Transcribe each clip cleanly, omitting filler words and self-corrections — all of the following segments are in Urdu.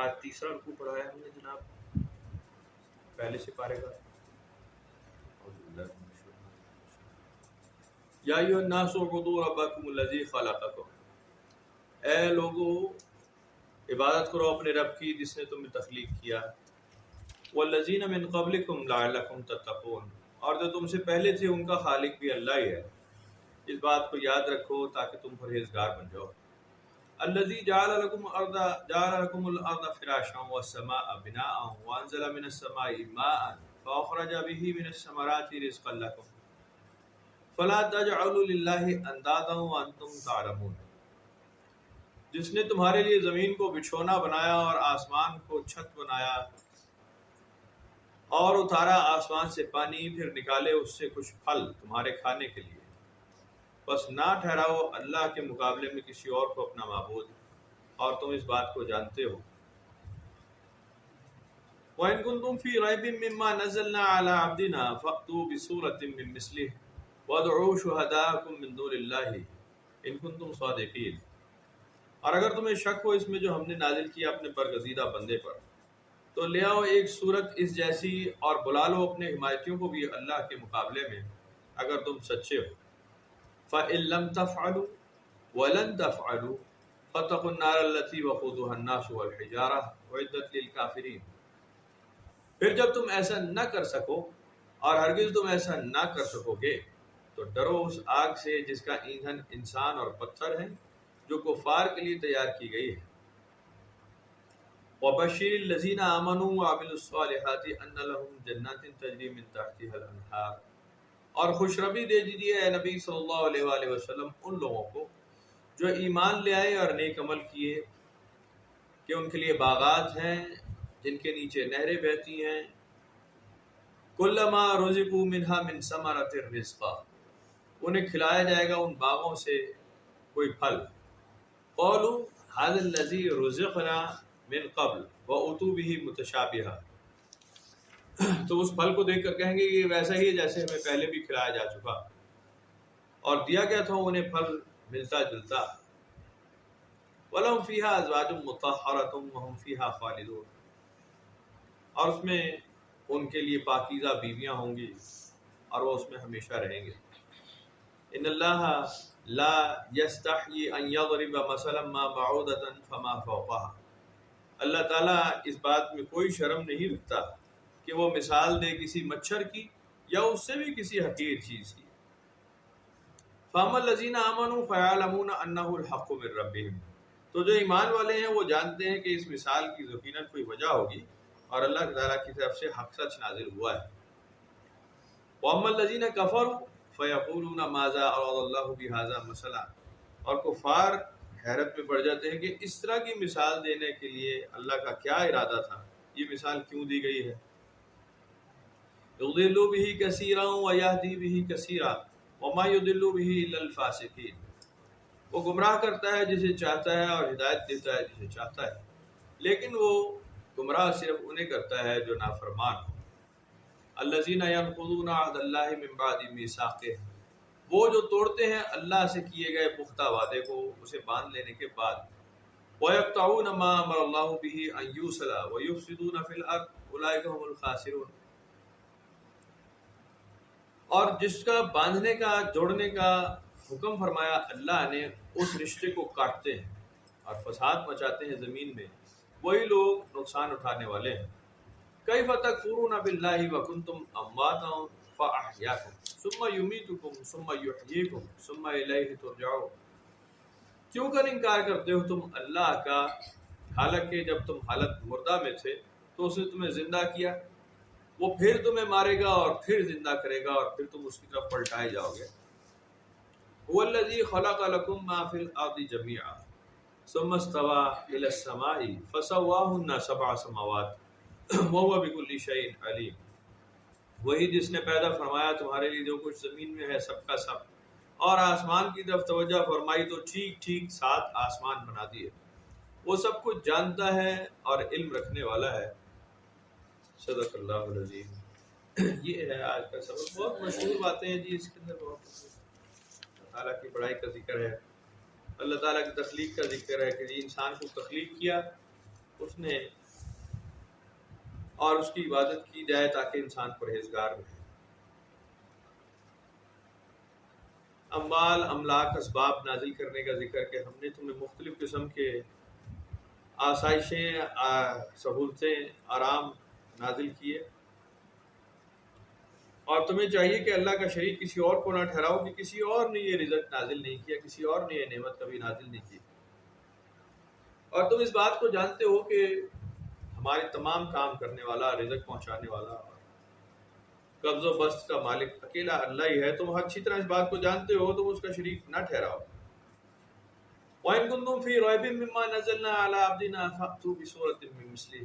آج تیسرا رکوع پڑھا ہے ہم نے جناب پہلے سے پارے کا. یا ایھا الناس اعبدوا ربکم الذی خلقکم، اے لوگو عبادت کرو اپنے رب کی جس نے تمہیں تخلیق کیا، والذین من قبلکم لعلکم تتقون، اور جو تم سے پہلے تھے ان کا خالق بھی اللہ ہی ہے، اس بات کو یاد رکھو تاکہ تم پرہیزگار بن جاؤ. الذی جعل لکم الارض فراشا والسماء بناء وانزل من السماء ماء فاخرج به من الثمرات رزقا لکم فلا تجعلوا للہ اندادا وانتم تعلمون، جس نے تمہارے لیے زمین کو بچھونا بنایا اور آسمان کو چھت بنایا اور اتارا آسمان سے پانی، پھر نکالے اس سے کچھ پھل تمہارے کھانے کے لیے، بس نہ ٹھہراؤ اللہ کے مقابلے میں کسی اور کو اپنا معبود، اور تم اس بات کو جانتے ہو. وَإِن كُنتُمْ فِي رَيْبٍ مِّمَّا نَزَّلْنَا عَلَىٰ عَبْدِنَا فَأْتُوا بِسُورَةٍ مِّن مِّثْلِهِ وَادْعُوا شُهَدَاءَكُم مِّن دُونِ اللَّهِ إِن كُنتُمْ صَادِقِينَ. اور اگر تمہیں شک ہو اس میں جو ہم نے نازل کیا اپنے برگزیدہ بندے پر، تو لے آؤ ایک صورت اس جیسی اور بلا لو اپنے حمایتیوں کو بھی اللہ کے مقابلے میں اگر تم سچے ہو. فَإِن لَّمْ تَفْعَلُوا وَلَن تَفْعَلُوا فَاتَّقُوا النَّارَ الَّتِي وَقُودُهَا النَّاسُ وَالْحِجَارَةُ أُعِدَّتْ لِلْكَافِرِينَ. پھر جب تم ایسا نہ کر سکو اور ہرگز تم ایسا نہ کر سکو گے تو ڈرو اس آگ سے جس کا ایندھن انسان اور پتھر ہے، جو کفار کے لیے تیار کی گئی ہے. وَبَشِّرِ الَّذِينَ آمَنُوا وَعَمِلُوا الصَّالِحَاتِ أَنَّ لَهُمْ جَنَّاتٍ تَجْرِي مِن تَحْتِهَا الْأَنْهَارُ. اور خوشخبری دے دیجیے اے نبی صلی اللہ علیہ وآلہ وسلم ان لوگوں کو جو ایمان لے آئے اور نیک عمل کیے کہ ان کے لیے باغات ہیں جن کے نیچے نہریں بہتی ہیں. کلما رزقوا منها من ثمرۃ رزقا، انہیں کھلایا جائے گا ان باغوں سے کوئی پھل. قالوا هذا الذي رزقنا من قبل واتوا به متشابها، تو اس پھل کو دیکھ کر کہیں گے یہ ویسا ہی ہے جیسے ہمیں پہلے بھی کھلایا جا چکا اور دیا گیا تھا انہیں پھل ملتا جلتا. وَلَهُمْ فِيهَا أَزْوَاجٌ مُطَهَّرَةٌ وَهُمْ فِيهَا خَالِدُونَ، اور اس میں ان کے لیے پاکیزہ بیویاں ہوں گی اور وہ اس میں ہمیشہ رہیں گے. ان اللہ لا یستحیی ان یضرب مثلا ما بعوضة فما فوقها، اللہ تعالیٰ اس بات میں کوئی شرم نہیں رکھتا کہ وہ مثال دے کسی مچھر کی یا اس سے بھی کسی حقیر چیز کی. فَأَمَّا الَّذِينَ آمَنُوا فَيَعْلَمُونَ أَنَّهُ الْحَقُّ مِن رَّبِّهِمْ، تو جو ایمان والے ہیں وہ جانتے ہیں کہ اس مثال کی یقیناً کوئی وجہ ہوگی اور اللہ تعالیٰ کی طرف سے حق سچ نازل ہوا ہے. وَأَمَّا الَّذِينَ كَفَرُوا فَيَقُولُونَ مَاذَا أَرَادَ اللَّهُ بِهَٰذَا مَثَلًا، اور کفار حیرت میں پڑ جاتے ہیں کہ اس طرح کی مثال دینے کے لیے اللہ کا کیا ارادہ تھا، یہ مثال کیوں دی گئی ہے. يُضِلُّ بِهِ كَثِيرًا وَيَهْدِي بِهِ كَثِيرًا وَمَا يُضِلُّ بِهِ إِلَّا الْفَاسِقِينَ، وہ گمراہ کرتا ہے جسے چاہتا ہے اور ہدایت دیتا ہے جسے چاہتا ہے، لیکن وہ گمراہ صرف انہیں کرتا ہے جو نافرمان ہو. الذین ینقضون عہد اللہ من بعد میثاقہ، وہ جو توڑتے ہیں اللہ سے کیے گئے پختہ وعدے کو اسے باندھ لینے کے بعد. وَيَقْطَعُونَ مَا أَمَرَ اللَّهُ بِهِ أَن يُوصَلَ وَيُفْسِدُونَ فِي الْأَرْضِ أُولَٰئِكَ هُمُ الْخَاسِرُونَ، اور جس کا باندھنے کا جوڑنے کا حکم فرمایا اللہ نے اس رشتے کو کاٹتے ہیں اور فساد مچاتے ہیں زمین میں، وہی لوگ نقصان اٹھانے والے ہیں. کیف تکفرون باللہ وکنتم امواتا فاحیاکم ثم یمیتکم ثم یحییکم ثم الیہ ترجعون، کیوں کر انکار کرتے ہو تم اللہ کا حالانکہ جب تم حالت مردہ میں تھے تو اس نے تمہیں زندہ کیا، وہ پھر تمہیں مارے گا اور پھر زندہ کرے گا اور پھر تم اس کی طرف پلٹائے جاؤ گے. هو الذی خلق لکم ما فی الارض جمیعا ثم استوى الی السماء فسواہن سبع سماوات وَهُوَ بِكُلِّ شَيْءٍ عَلِيمٌ، وہی جس نے پیدا فرمایا تمہارے لیے جو کچھ زمین میں ہے سب کا سب، اور آسمان کی طرف توجہ فرمائی تو ٹھیک ٹھیک 7 آسمان بنا دیے، وہ سب کچھ جانتا ہے اور علم رکھنے والا ہے. صدق اللہ العظیم. یہ ہے آج کا سبق، بہت مشہور باتیں ہیں جی اس کے اندر، بہت اللہ تعالیٰ کی بڑائی کا ذکر ہے، اللہ تعالیٰ کی تخلیق کا ذکر ہے کہ جی انسان کو تخلیق کیا اس نے اور اس کی عبادت کی جائے تاکہ انسان پرہیزگار رہے۔ اموال، املاک، اسباب نازل کرنے کا ذکر کہ ہم نے تمہیں مختلف قسم کے آسائشیں، سہولتیں، آرام نازل کیے، اور تمہیں چاہیے کہ اللہ کا شریک کسی اور کو نہ ٹھہراؤ کہ کسی اور نے یہ رزق نازل نہیں کیا، کسی اور نے یہ نعمت کبھی نازل نہیں کی، اور تم اس بات کو جانتے ہو کہ ہمارے تمام کام کرنے والا، رزق پہنچانے والا اور قبض و بسط کا مالک اکیلا اللہ ہی ہے۔ تم اچھی طرح اس بات کو جانتے ہو، تم اس کا شریک نہ ٹھہراؤ۔ وَإِن كُنتُمْ فِي رَيْبٍ مِّمَّا نَزَّلْنَا عَلَىٰ عَبْدِنَا فَأْتُوا بِسُورَةٍ مِّن مِّثْلِهِ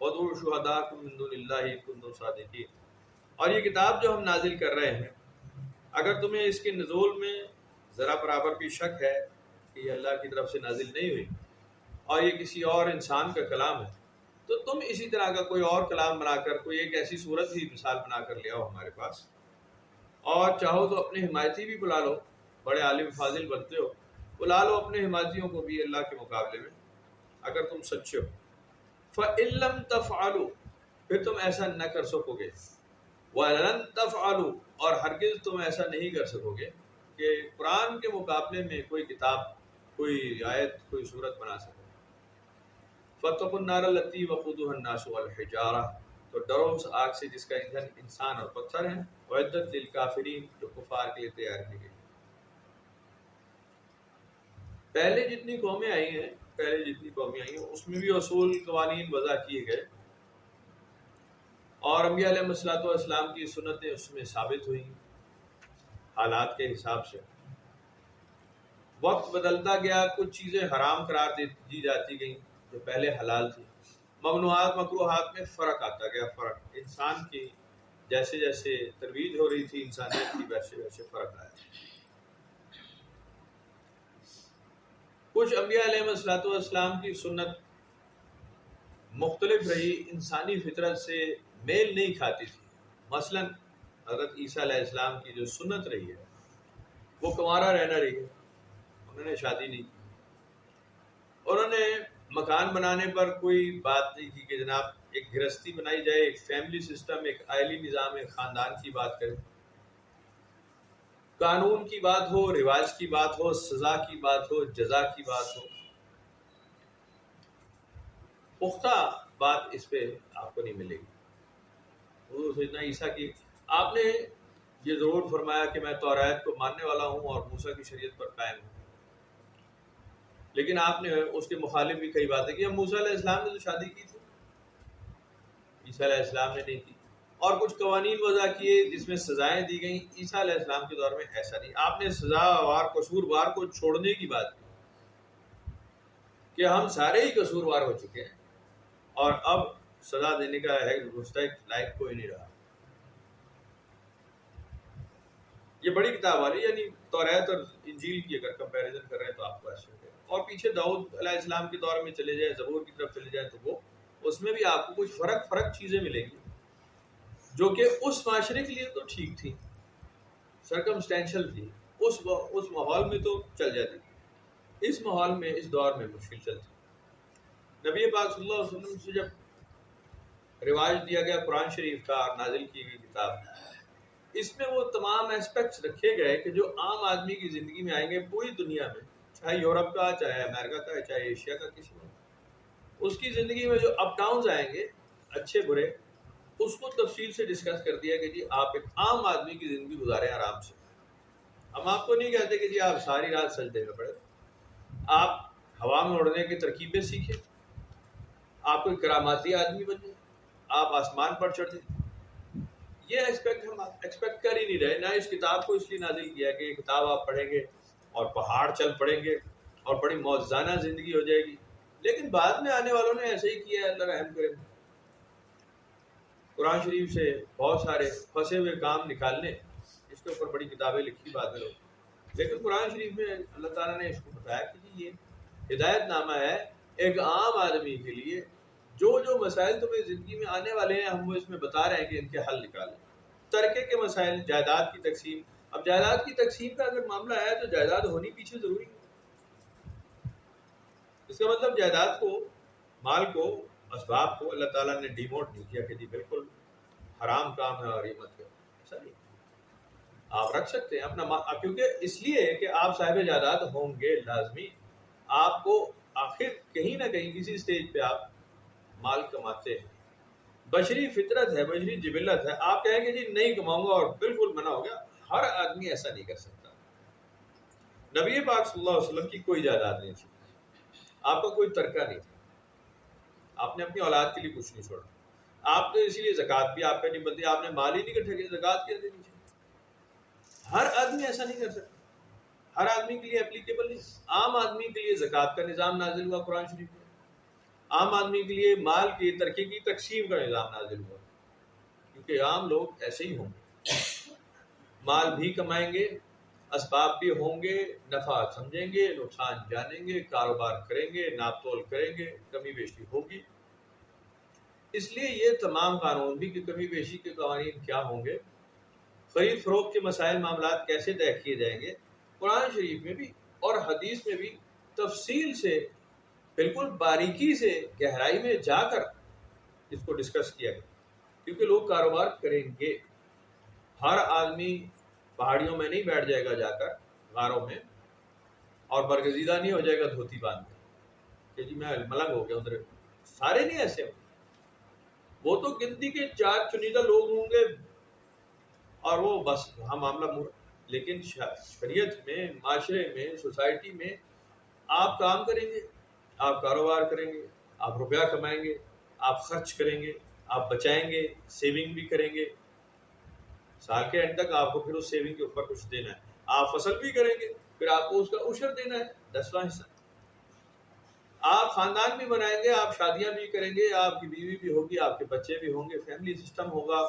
وَادْعُوا شُهَدَاءَكُم مِّن دُونِ اللَّهِ إِن كُنتُمْ صَادِقِينَ۔ اور یہ کتاب جو ہم نازل کر رہے ہیں، اگر تمہیں اس کے نزول میں ذرا برابر بھی شک ہے کہ یہ اللہ کی طرف سے نازل نہیں ہوئی اور یہ کسی اور انسان کا کلام ہے، تو تم اسی طرح کا کوئی اور کلام بنا کر، کوئی ایک ایسی صورت ہی مثال بنا کر لے آؤ ہمارے پاس، اور چاہو تو اپنے حمایتی بھی بلا لو، بڑے عالم فاضل بنتے ہو، بلا لو اپنے حمایتیوں کو بھی اللہ کے مقابلے میں اگر تم سچے ہو۔ فَإِن لَّمْ تَفْعَلُوا، پھر تم ایسا نہ کر سکو گے، وَلَن تَفْعَلُوا، اور ہرگز تم ایسا نہیں کر سکو گے کہ قرآن کے مقابلے میں کوئی کتاب، کوئی آیت، کوئی صورت بنا سکو۔ فَاتَّقُوا النَّارَ الَّتِي وَقُودُهَا النَّاسُ وَالْحِجَارَةُ، تو ڈرو اس آگ سے جس کا ایندھن انسان اور پتھر ہیں، اعدت للکافرین، جو کفار کے لیے تیار کی گئی۔ پہلے جتنی قومیں آئی ہیں اس میں بھی اصول، قوانین وضع کیے گئے، اور انبیاء علیہ الصلوۃ والسلام کی سنتیں اس میں ثابت ہوئیں حالات کے حساب سے۔ وقت بدلتا گیا، کچھ چیزیں حرام قرار دی جاتی گئیں جو پہلے حلال تھی، ممنوعات، مکروہات میں فرق آتا گیا، فرق انسان کی جیسے جیسے ترویج ہو رہی تھی انسانیت کی، ویسے ویسے فرق آیا۔ کچھ انبیاء علیہ الصلوۃ والسلام کی سنت مختلف رہی، انسانی فطرت سے میل نہیں کھاتی تھی۔ مثلا حضرت عیسیٰ علیہ السلام کی جو سنت رہی ہے وہ کنوارا رہنا رہی ہے، انہوں نے شادی نہیں کی، انہوں نے مکان بنانے پر کوئی بات نہیں کی کہ جناب ایک گرہستی بنائی جائے، ایک فیملی سسٹم، ایک عائلی نظام، ایک خاندان کی بات کریں، قانون کی بات ہو، رواج کی بات ہو، سزا کی بات ہو، جزا کی بات ہو، پختہ بات اس پہ آپ کو نہیں ملے گی۔ حضور سیدنا عیسیٰ کی آپ نے یہ ضرور فرمایا کہ میں توریت کو ماننے والا ہوں اور موسیٰ کی شریعت پر قائم ہوں، لیکن آپ نے اس کے مخالف بھی کئی باتیں کی۔ موسیٰ علیہ السلام نے تو شادی کی تھی، عیسیٰ علیہ السلام نے نہیں کی، اور کچھ قوانین وضع کیے جس میں سزائیں دی گئیں۔ عیسیٰ علیہ السلام کے دور میں ایسا نہیں، آپ نے سزاوار، قصوروار کو چھوڑنے کی بات کی کہ ہم سارے ہی قصوروار ہو چکے ہیں اور اب سزا دینے کا مستحق لائق کوئی نہیں رہا۔ یہ بڑی کتاب والی، یعنی توریت اور انجیل کی اگر کمپیریزن کر رہے ہیں تو آپ کو ایسے ہوگا، اور پیچھے داؤد علیہ السلام کے دور میں چلے جائیں، زبور کی طرف چلے جائیں، تو وہ اس میں بھی آپ کو کچھ فرق چیزیں ملیں گی جو کہ اس معاشرے کے لیے تو ٹھیک تھی، سرکمسٹینشل تھی، اس ماحول میں تو چل جاتی تھی، اس ماحول میں، اس دور میں مشکل چلتی۔ نبی پاک صلی اللہ علیہ وسلم سے جب رواج دیا گیا قرآن شریف کا اور نازل کی گئی کتاب، اس میں وہ تمام ایسپیکٹس رکھے گئے کہ جو عام آدمی کی زندگی میں آئیں گے پوری دنیا میں، چاہے یورپ کا، چاہے امریکہ کا، چاہے ایشیا کا، کسی میں اس کی زندگی میں جو اپ ڈاؤنز آئیں گے، اچھے برے، اس کو تفصیل سے ڈسکس کر دیا کہ جی آپ ایک عام آدمی کی زندگی گزاریں آرام سے۔ ہم آپ کو نہیں کہتے کہ جی آپ ساری رات سجدے میں پڑے، آپ ہوا میں اڑنے کی ترکیبیں سیکھیں، آپ کوئی کراماتی آدمی بن جائیں، آپ آسمان پر چڑھ جائیں۔ یہ ایسپیکٹ ہم ایکسپیکٹ کر ہی نہیں رہے۔ نہ اس کتاب کو اس لیے نازل کیا کہ یہ کتاب آپ پڑھیں گے اور پہاڑ چل پڑیں گے اور بڑی معجزانہ زندگی ہو جائے گی، لیکن بعد میں آنے والوں نے ایسے ہی کیا ہے، اللہ رحم کرے۔ قرآن شریف سے بہت سارے پھنسے ہوئے کام نکالنے، اس کے اوپر بڑی کتابیں لکھی بعد میں لوگ، لیکن قرآن شریف میں اللہ تعالیٰ نے اس کو بتایا کہ جی یہ ہدایت نامہ ہے ایک عام آدمی کے لیے، جو مسائل تمہیں زندگی میں آنے والے ہیں ہم وہ اس میں بتا رہے ہیں کہ ان کے حل نکالیں۔ ترکے کے مسائل، جائیداد کی تقسیم، اب جائیداد کی تقسیم کا اگر معاملہ ہے تو جائیداد ہونی پیچھے ضروری ہے، اس کا مطلب جائیداد کو مال کو، اسباب کو اللہ تعالیٰ نے ڈیموٹ نہیں کیا کہ جی بالکل حرام کام ہے اور یہ مت کرو، ایسا نہیں. آپ رکھ سکتے ہیں اپنا مال، کیونکہ اس لیے کہ آپ صاحب جائیداد ہوں گے لازمی. آپ کو آخر کہیں نہ کہیں کسی سٹیج پہ آپ مال کماتے ہیں، بشری فطرت ہے، بشری جبلت ہے. آپ کہیں گے جی نہیں کماؤں گا اور بالکل منع ہو گیا، ہر آدمی ایسا نہیں کر سکتا. نبی پاک صلی اللہ علیہ وسلم کی کوئی جائیداد نہیں تھی، آپ کا کوئی ترکہ نہیں تھا، آپ نے اپنی اولاد کے لیے کچھ نہیں چھوڑا. آپ نے اسی لیے زکوٰۃ بھی آپ پہ نہیں بنتی، آپ نے مال ہی نہیں اکٹھا کیا، زکوٰۃ کیا دینی چاہیے. ہر آدمی ایسا نہیں کر سکتا، ہر آدمی کے لیے اپلیکیبل نہیں. عام آدمی کے لیے زکوٰۃ کا نظام نازل ہوا قرآن شریف میں، عام آدمی کے لیے مال کی ترکے کی تقسیم کا نظام نازل ہوا، کیونکہ عام لوگ ایسے ہی ہوں گے، مال بھی کمائیں گے، اسباب بھی ہوں گے، نفع سمجھیں گے، نقصان جانیں گے، کاروبار کریں گے، ناپ تول کریں گے، کمی بیشی ہوگی. اس لیے یہ تمام قانون بھی کہ کمی بیشی کے قوانین کیا ہوں گے، خرید فروخت کے مسائل معاملات کیسے طے کیے جائیں گے، قرآن شریف میں بھی اور حدیث میں بھی تفصیل سے، بالکل باریکی سے، گہرائی میں جا کر اس کو ڈسکس کیا گیا. کیونکہ لوگ کاروبار کریں گے، ہر آدمی پہاڑیوں میں نہیں بیٹھ جائے گا جا کر غاروں میں اور برگزیدہ نہیں ہو جائے گا دھوتی باندھ کر کہ جی میں ملنگ ہو گیا ادھر. سارے نہیں ایسے ہوں، وہ تو گنتی کے 4 چنیدہ لوگ ہوں گے اور وہ بس وہاں معاملہ لیکن شریعت میں، معاشرے میں، سوسائٹی میں آپ کام کریں گے، آپ کاروبار کریں گے، آپ روپیہ کمائیں گے، آپ خرچ کریں گے، آپ بچائیں گے، سیونگ بھی کریں گے، سال کے اینڈ تک آپ کو پھر اس سیونگ کے اوپر کچھ دینا ہے. آپ فصل بھی کریں گے، پھر آپ کو اس کا عشر دینا ہے، 10واں حصہ. آپ خاندان بھی بنائیں گے، آپ شادیاں بھی کریں گے، آپ کی بیوی بھی ہوگی، آپ کے بچے بھی ہوں گے، فیملی سسٹم ہوگا،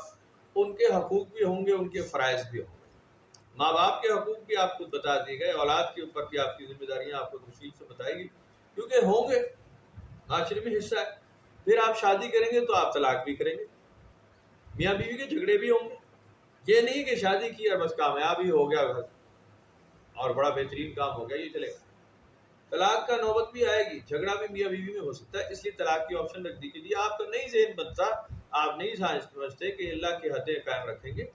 ان کے حقوق بھی ہوں گے، ان کے فرائض بھی ہوں گے. ماں باپ کے حقوق بھی آپ کو بتا دیے گئے، اولاد کے اوپر بھی آپ کی ذمہ داریاں آپ کو تفصیل سے بتائی گی، کیونکہ ہوں گے، معاشرے میں حصہ ہے. پھر آپ شادی کریں گے تو آپ طلاق بھی کریں گے، میاں بیوی کے جھگڑے بھی ہوں گے. یہ نہیں کہ شادی کی اور بس کامیاب ہی ہو گیا اور بڑا بہترین کام ہو گیا یہ چلے گا. طلاق کا نوبت بھی آئے گی، جھگڑا بھی میاں بیوی میں ہو سکتا ہے، اس لیے طلاق کی آپشن رکھ دی کہ جی آپ کا نہیں ذہن بنتا، آپ نہیں سمجھتے کہ اللہ کی حدیں قائم رکھیں گے،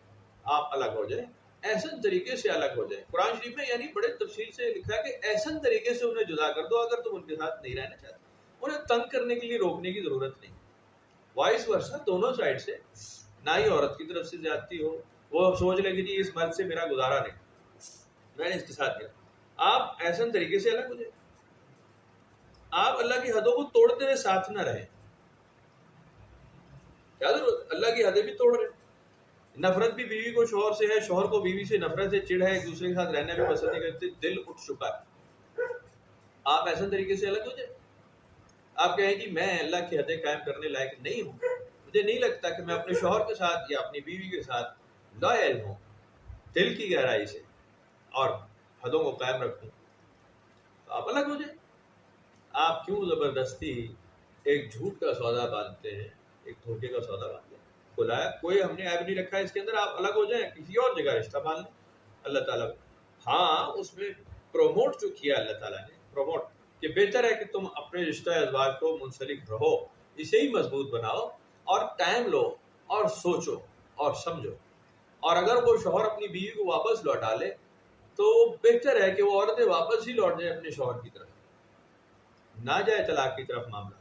آپ الگ ہو جائیں، احسن طریقے سے الگ ہو جائیں. قرآن شریف میں یعنی بڑے تفصیل سے لکھا ہے کہ احسن طریقے سے انہیں جدا کر دو اگر تم ان کے ساتھ نہیں رہنا چاہتے. انہیں تنگ کرنے کے لیے روکنے کی ضرورت نہیں، وائس ورسا دونوں سائڈ سے، نہ ہی عورت کی طرف سے زیادتی ہو، وہ سوچ لیں کہ جی اس مرد سے میرا گزارا نہیں، میں نے اس کے ساتھ گیا. آپ احسن طریقے سے الگ ہو جائیں، آپ اللہ کی حدوں کو توڑتے ہوئے ساتھ نہ رہیں. کیا ضرورت، اللہ کی حدیں بھی توڑ رہے ہیں. نفرت بھی بیوی کو شوہر سے ہے، شوہر کو بیوی سے نفرت ہے، چڑ ہے، ایک دوسرے کے ساتھ رہنا بھی پسند نہیں کرتے، دل اٹھ چکا ہے. آپ احسن طریقے سے الگ ہو جائیں. آپ کہیں کہ میں اللہ کی حدیں قائم کرنے لائق نہیں ہوں، مجھے نہیں لگتا کہ میں اپنے شوہر کے ساتھ یا اپنی بیوی کے ساتھ لائل ہوں دل کی گہرائی سے اور حدوں کو قائم رکھوں، تو آپ الگ ہو جائیں. آپ کیوں زبردستی ایک جھوٹ کا سودا باندھتے ہیں، ایک دھوکے کا سودا باندھتے ہیں؟ بلایا کوئی ہم نے عیب نہیں رکھا ہے اس کے اندر، آپ الگ ہو جائیں، کسی اور جگہ رشتہ باندھ لیں. اللہ تعالیٰ ہاں اس میں پروموٹ جو کیا اللہ تعالیٰ نے پروموٹ کہ بہتر ہے کہ تم اپنے رشتہ ازواج کو منسلک رہو، اسے ہی مضبوط بناؤ اور ٹائم لو اور سوچو اور سمجھو. اور اگر وہ شوہر اپنی بیوی کو واپس لوٹا لے تو بہتر ہے کہ وہ عورتیں واپس ہی لوٹ جائیں اپنے شوہر کی طرف، نہ جائے طلاق کی طرف معاملہ.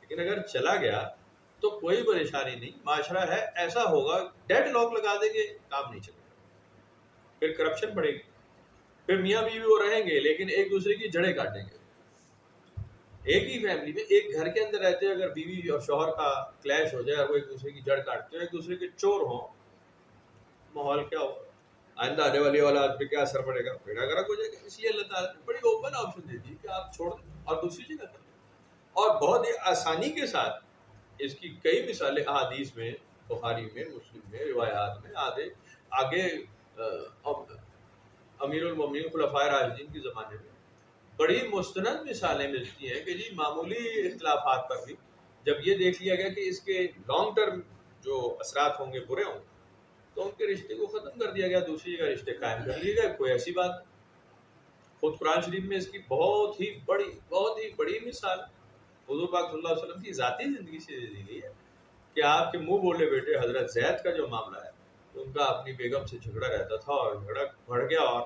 لیکن اگر چلا گیا تو کوئی پریشانی نہیں، معاشرہ ہے ایسا ہوگا، ڈیڈ لاک لگا دیں گے، کام نہیں چلے گا، پھر کرپشن بڑھے گی، پھر میاں بیوی وہ رہیں گے لیکن ایک دوسرے کی جڑیں کاٹیں گے. ایک ہی فیملی میں ایک گھر کے اندر رہتے ہیں، اگر بیوی اور شوہر کا کلیش ہو جائے اور وہ ایک دوسرے کی جڑ کاٹتے ہیں، ایک دوسرے کے چور ہوں، ماحول کیا ہوگا؟ آئندہ آنے والی اولاد پہ کیا اثر پڑے گا؟ بیڑا گرک ہو جائے گا. اس لیے اللہ تعالیٰ نے بڑی اوپن آپشن دے دی کہ آپ چھوڑ دیں اور دوسری جگہ کر لیں، اور بہت ہی آسانی کے ساتھ. اس کی کئی مثالیں احادیث میں، بخاری میں، مسلم میں، روایات میں، آگے امیر المومنین خلفائے راشدین کے زمانے میں بڑی مستند مثالیں ملتی ہیں کہ جی معمولی اختلافات پر بھی جب یہ دیکھ لیا گیا کہ اس کے لانگ ٹرم جو اثرات ہوں گے برے ہوں گے تو ان کے رشتے کو ختم کر دیا گیا، دوسری جگہ رشتے قائم کر لیے گئے. کوئی ایسی بات نہیں. خود قرآن شریف میں اس کی بہت ہی بڑی مثال. حضور پاک صلی اللہ علیہ وسلم کی ذاتی زندگی سے دی گئی ہے کہ آپ کے منہ بولے بیٹے حضرت زید کا جو معاملہ ہے ان کا اپنی بیگم سے جھگڑا رہتا تھا اور جھگڑا بڑھ گیا اور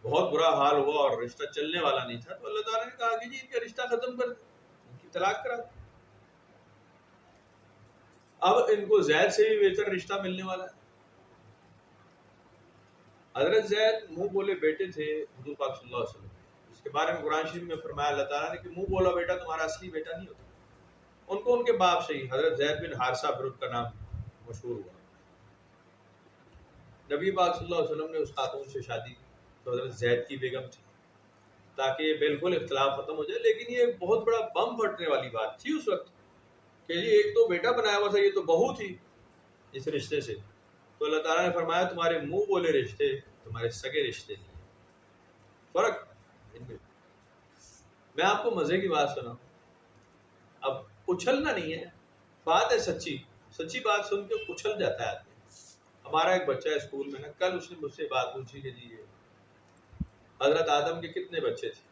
بہت برا حال ہوا اور رشتہ چلنے والا نہیں تھا، تو اللہ تعالیٰ نے کہا کہ جی ان کا رشتہ ختم کر دیں، ان کی طلاق کرا دیں۔ اب ان کو زید سے بھی بہتر رشتہ ملنے والا ہے۔ حضرت زید منہ بولے بیٹے تھے حضور پاک صلی اللہ علیہ وسلم، اس کے بارے میں قرآن شریف میں فرمایا اللہ تعالیٰ نے کہ منہ بولا بیٹا تمہارا اصلی بیٹا نہیں ہوتا۔ ان کو ان کے باپ سے ہی حضرت زید بن حارثہ برد کا نام مشہور ہوا۔ نبی پاک صلی اللہ علیہ وسلم نے اس خاتون سے شادی کی تو حضرت زید کی بیگم تھی تاکہ یہ بالکل اختلاف ختم ہو جائے، لیکن یہ بہت بڑا بم پھٹنے والی بات تھی اس وقت کہ جی ایک تو بیٹا بنایا ہوا تھا، یہ تو بہو تھی اس رشتے سے، تو اللہ تعالیٰ نے فرمایا تمہارے منہ بولے رشتے تمہارے سگے رشتے نہیں، فرق ان میں۔ میں آپ کو مزے کی بات سناؤں، اب اچھلنا نہیں ہے، بات ہے سچی، سچی بات سن کے اچھل جاتا ہے آدمی۔ ہمارا ایک بچہ ہے اسکول میں نا، کل اس نے مجھ سے بات پوچھی کہ جی حضرت آدم کے کتنے بچے تھے؟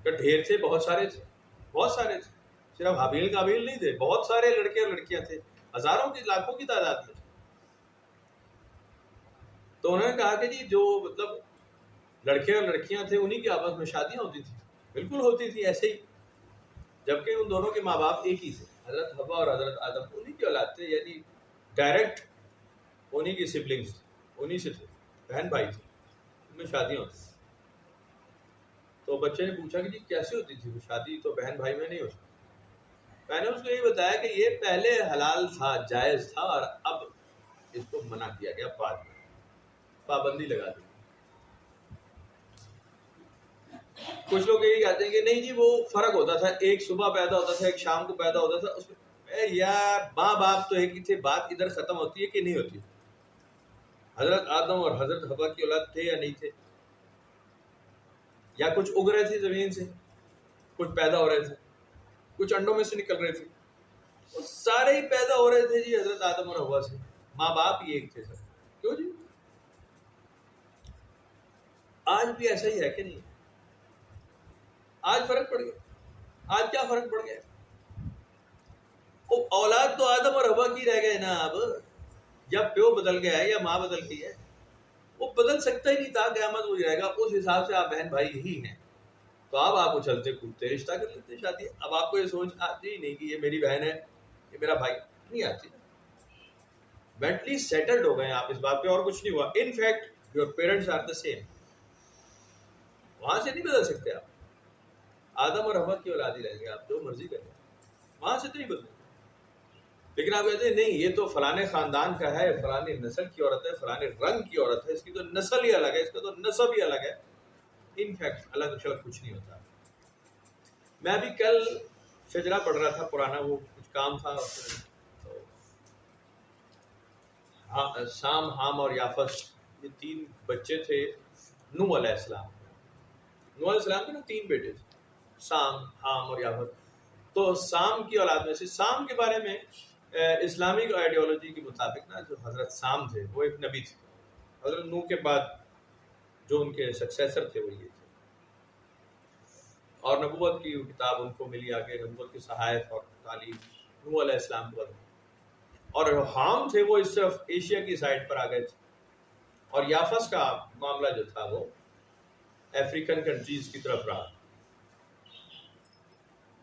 کہ ڈھیر تھے، بہت سارے تھے، بہت سارے تھے، صرف حابیل قابیل نہیں تھے، بہت سارے لڑکے اور لڑکیاں تھے، ہزاروں کی لاکھوں کی تعداد میں۔ تو انہوں نے کہا کہ جی جو مطلب لڑکے اور لڑکیاں تھے انہی کی آپس میں شادیاں ہوتی تھی، بالکل ہوتی تھی ایسے ہی، جبکہ ان دونوں کے ماں باپ ایک ہی تھے، حضرت حوا اور حضرت آدم انہی کی اولاد تھے، یعنی ڈائریکٹ انہی کی سبلنگز انہی سے تھے، بہن بھائی تھے، ان میں شادیاں ہوتی تھی۔ تو بچے نے پوچھا کہ جی کیسے ہوتی تھی وہ شادی؟ تو بہن بھائی میں نہیں ہو سکتی۔ میں نے اس کو یہ بتایا کہ یہ پہلے حلال تھا، جائز تھا، اور اب اس کو منع کیا گیا، بعد میں پابندی لگا دی۔ کچھ لوگ یہی کہتے ہیں کہ نہیں جی وہ فرق ہوتا تھا، ایک صبح پیدا ہوتا تھا ایک شام کو پیدا ہوتا تھا، اس میں یار ماں باپ تو ایک ہی تھے، بات ادھر ختم ہوتی ہے کہ نہیں ہوتی؟ حضرت آدم اور حضرت حوا کی اولاد تھے یا نہیں تھے؟ یا کچھ اگ رہے تھے زمین سے، کچھ پیدا ہو رہے تھے، کچھ انڈوں میں سے نکل رہے تھے، وہ سارے ہی پیدا ہو رہے تھے جی حضرت آدم اور حوا سے، ماں باپ ہی ایک تھے سر۔ کیوں جی؟ آج بھی ایسا ہی ہے کہ نہیں؟ آج فرق پڑ گیا، آج کیا فرق پڑ گیا؟ اولاد تو آدم اور حوا کی رہ گئے نا، اب یا پیو بدل گیا ہے یا ماں بدل گئی ہے، وہ بدل سکتا ہی نہیں تھا، قیامت ہو جائے گا، اس حساب سے آپ بہن بھائی ہی ہیں، تو اب آپ اچھلتے کودتے رشتہ کر لیتے شادی۔ اب آپ کو یہ سوچ آتی ہی نہیں کہ یہ میری بہن ہے، یہ میرا بھائی، نہیں آتی۔ مینٹلی سیٹلڈ ہو گئے آپ اس بات پہ، اور کچھ نہیں ہوا۔ In fact your parents are the same, وہاں سے نہیں بدل سکتے آپ، آدم اور حوا کی اولاد ہی رہیں گے، آپ جو مرضی کریں، وہاں سے تو نہیں بدلیں۔ لیکن آپ کہتے ہیں نہیں یہ تو فلانے خاندان کا ہے، فلانے نسل کی عورت ہے، فلانے رنگ کی عورت ہے، اس کی تو نسل ہی الگ ہے، اس کا تو نسب ہی الگ ہے۔ ان فیکٹ الگ شلگ کچھ نہیں ہوتا۔ میں ابھی کل شجرہ پڑھ رہا تھا پرانا، وہ کچھ کام تھا، تو سام، حام اور یافس، یہ تین بچے تھے نوح علیہ السلام۔ نوح علیہ السلام کے نا تین بیٹے تھے، سام، حام اور یافس۔ تو سام کی اولاد میں سے، سام کے بارے میں اسلامک آئیڈیالوجی کے مطابق نا جو حضرت سام تھے وہ ایک نبی تھے، حضرت نوح کے بعد جو ان کے سکسیسر تھے وہ یہ تھے، اور نبوت کی کتاب ان کو ملی آگے، نبوت کی صحائف اور تعلیم نوح علیہ السلام کے بعد۔ اور حام تھے وہ اس طرف ایشیا کی سائڈ پر آ گئے تھے، اور یافس کا معاملہ جو تھا وہ افریقن کنٹریز کی طرف رہا۔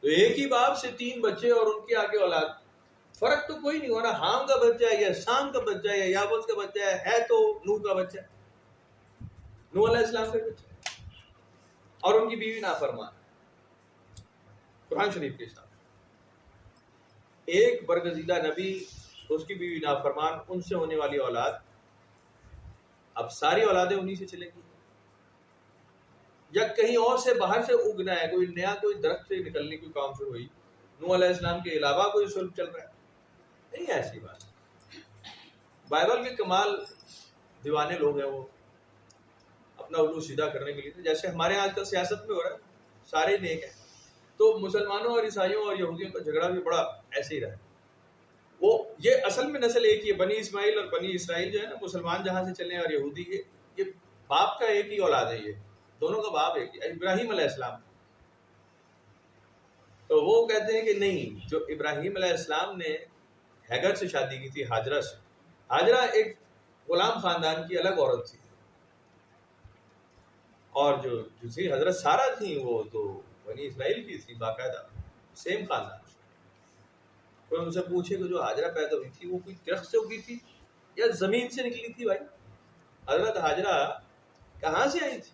تو ایک ہی باپ سے تین بچے اور ان کے آگے اولاد، فرق تو کوئی نہیں ہو رہا، حام کا بچہ ہے یا سام کا بچہ ہے یا یافس کا بچہ ہے تو نوح کا بچہ، نوح علیہ السلام کا بچہ، اور ان کی بیوی نافرمان، قرآن شریف کے حساب ایک برگزیدہ نبی، اس کی بیوی نافرمان، ان سے ہونے والی اولاد، اب ساری اولادیں انہی سے چلیں گی، یا کہیں اور سے باہر سے اگنا ہے، کوئی نیا کوئی درخت سے نکلنے کی کام شروع ہوئی، نوح علیہ السلام کے علاوہ کوئی سلب چل رہا ہے؟ نہیں ایسی بات۔ بائبل کے کمال دیوانے لوگ ہیں، وہ اپنا الو سیدھا کرنے کے لیے، جیسے ہمارے آج کل سیاست میں ہو رہا ہے، سارے نیک ہیں، تو مسلمانوں اور عیسائیوں اور یہودیوں کا جھگڑا بھی بڑا ایسے ہی رہا ہے۔ وہ یہ اصل میں نسل ایک ہی ہے، بنی اسماعیل اور بنی اسرائیل جو ہے نا، مسلمان جہاں سے چلے اور یہودی، یہ باپ کا ایک ہی اولاد ہے، یہ دونوں کا باپ ایک ہی، ابراہیم علیہ السلام۔ تو وہ کہتے ہیں کہ نہیں، جو ابراہیم علیہ السلام نے ہیگر سے شادی کی تھی، ہاجرہ سے، ہاجرہ ایک غلام خاندان کی الگ عورت تھی، اور جو تھی حضرت سارہ تھی وہ تو بنی اسرائیل کی تھی، باقاعدہ سیم خاندان. کوئی ان سے پوچھے کہ جو ہاجرہ پیدا ہوئی تھی وہ کوئی درخت سے اگی تھی یا زمین سے نکلی تھی؟ بھائی حضرت ہاجرہ کہاں سے آئی تھی؟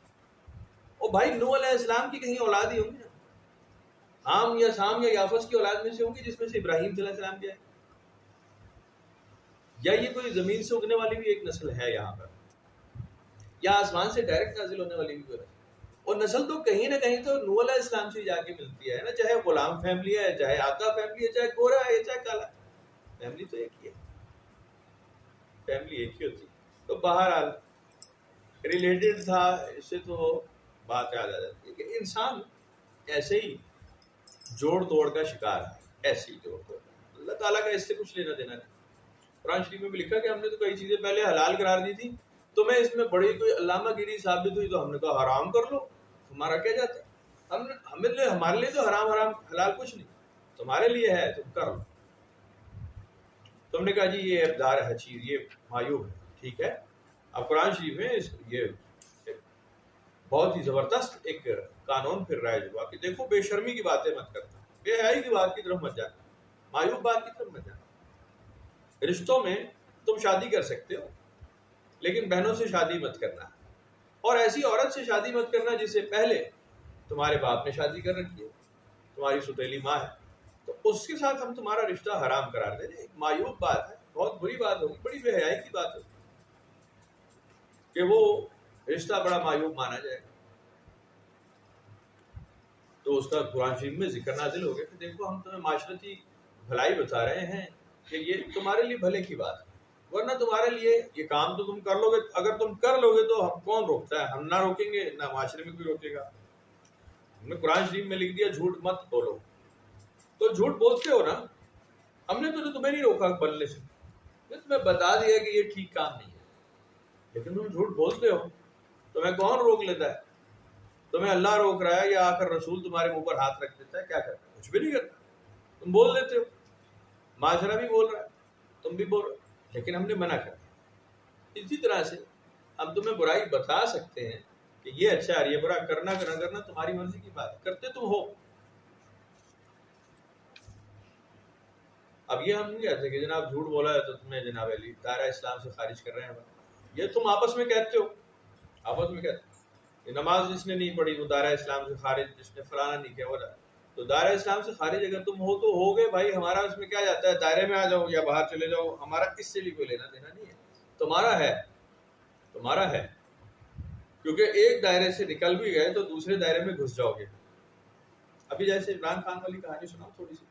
اور بھائی نوح علیہ السلام کی کہیں اولاد ہی ہوگی نا، حام یا سام یا یافس کی اولاد میں سے ہوگی، جس میں سے ابراہیم علیہ السلام کے ہے. یا یہ کوئی زمین سے اگنے والی بھی ایک نسل ہے یہاں پر، یا آسمان سے ڈائریکٹ نازل ہونے والی بھی کوئی نسل؟ اور نسل تو کہیں نہ کہیں تو نوح علیہ السلام سے جا کے ملتی ہے نا، چاہے غلام فیملی ہے، چاہے آقا فیملی ہے، چاہے گورا ہے، چاہے کالا، فیملی تو ایک ہی ہے، فیملی ایک ہی ہوتی. تو بہرحال ریلیٹڈ تھا، اس سے تو بات یاد آ جاتی ہے کہ انسان ایسے ہی جوڑ توڑ کا شکار ہے، ایسے ہی جوڑ توڑ. اللہ تعالیٰ کا اس سے کچھ لینا دینا نہیں. قرآن شریف میں بھی لکھا کہ ہم نے تو کئی چیزیں پہلے حلال قرار دی تھی، تمہیں اس میں بڑی کوئی علامہ گیری ثابت ہوئی تو ہم نے کہا حرام کر لو، تمہارا کیا جاتا ہے؟ ہمارے لیے تو حرام حلال کچھ نہیں، تمہارے لیے ہے تم کر لو. تم نے کہا جی یہ ابدار ہے چیز، یہ معیوب ہے، ٹھیک ہے. اب قرآن شریف میں یہ بہت ہی زبردست ایک قانون پھر رہا ہے جو کہ دیکھو بے شرمی کی باتیں مت کرنا، بے حیائی کی بات کی طرف مت جانا، معیوب بات کی طرف مت جانا. رشتوں میں تم شادی کر سکتے ہو لیکن بہنوں سے شادی مت کرنا، اور ایسی عورت سے شادی مت کرنا جسے پہلے تمہارے باپ نے شادی کر رکھی ہے، تمہاری ستیلی ماں ہے، تو اس کے ساتھ ہم تمہارا رشتہ حرام قرار دے رہے ہیں. ایک معیوب بات ہے، بہت بری بات ہوگی، بڑی بے حیائی کی بات ہوگی کہ وہ رشتہ بڑا معیوب مانا جائے گا. تو اس کا قرآن شریف میں ذکر نازل ہو گیا کہ دیکھو ہم تمہیں معاشرتی بھلائی بتا رہے ہیں کہ یہ تمہارے لیے بھلے کی بات ہے، ورنہ تمہارے لیے یہ کام تو تم کر لو گے، اگر تم کر لو گے تو ہم کون روکتا ہے؟ ہم نہ روکیں گے نہ معاشرے میں کوئی روکے گا. ہم نے قرآن شریف میں لکھ دیا جھوٹ مت بولو، تو جھوٹ بولتے ہو نا، ہم نے تو تمہیں نہیں روکا بولنے سے، تمہیں بتا دیا کہ یہ ٹھیک کام نہیں ہے، لیکن تم جھوٹ بولتے ہو. تمہیں کون روک لیتا ہے؟ تمہیں اللہ روک رہا ہے یا آخر رسول تمہارے منہ پر ہاتھ رکھ دیتا ہے؟ کیا کرتا ہے؟ کچھ بھی نہیں کرتا، تم بول دیتے ہو، معاشرہ بھی بول رہا ہے، تم بھی بول رہے ہو، لیکن ہم نے منع کر دیا. اسی طرح سے ہم تمہیں برائی بتا سکتے ہیں کہ یہ اچھا ہے، یہ برا، کرنا تمہاری مرضی کی بات ہے، کرتے تم ہو. اب یہ ہم نہیں کہتے کہ جناب جھوٹ بولا ہے تو تمہیں جناب علی دائرہ اسلام سے خارج کر رہے ہیں. یہ تم آپس میں کہتے ہو، آپس میں کہتے ہو. نماز جس نے نہیں پڑھی وہ دائرہ اسلام سے خارج، جس نے فلانا نہیں کیا وہ، تو دائرہ اسلام سے خارج اگر تم ہو تو ہو گے بھائی. ہمارا اس میں کیا جاتا ہے؟ دائرے میں آ جاؤ یا باہر چلے جاؤ، ہمارا اس سے بھی کوئی لینا دینا نہیں ہے. تمہارا ہے، تمہارا ہے، کیونکہ ایک دائرے سے نکل بھی گئے تو دوسرے دائرے میں گھس جاؤ گے. ابھی جیسے عمران خان والی کہانی سناؤ تھوڑی سی.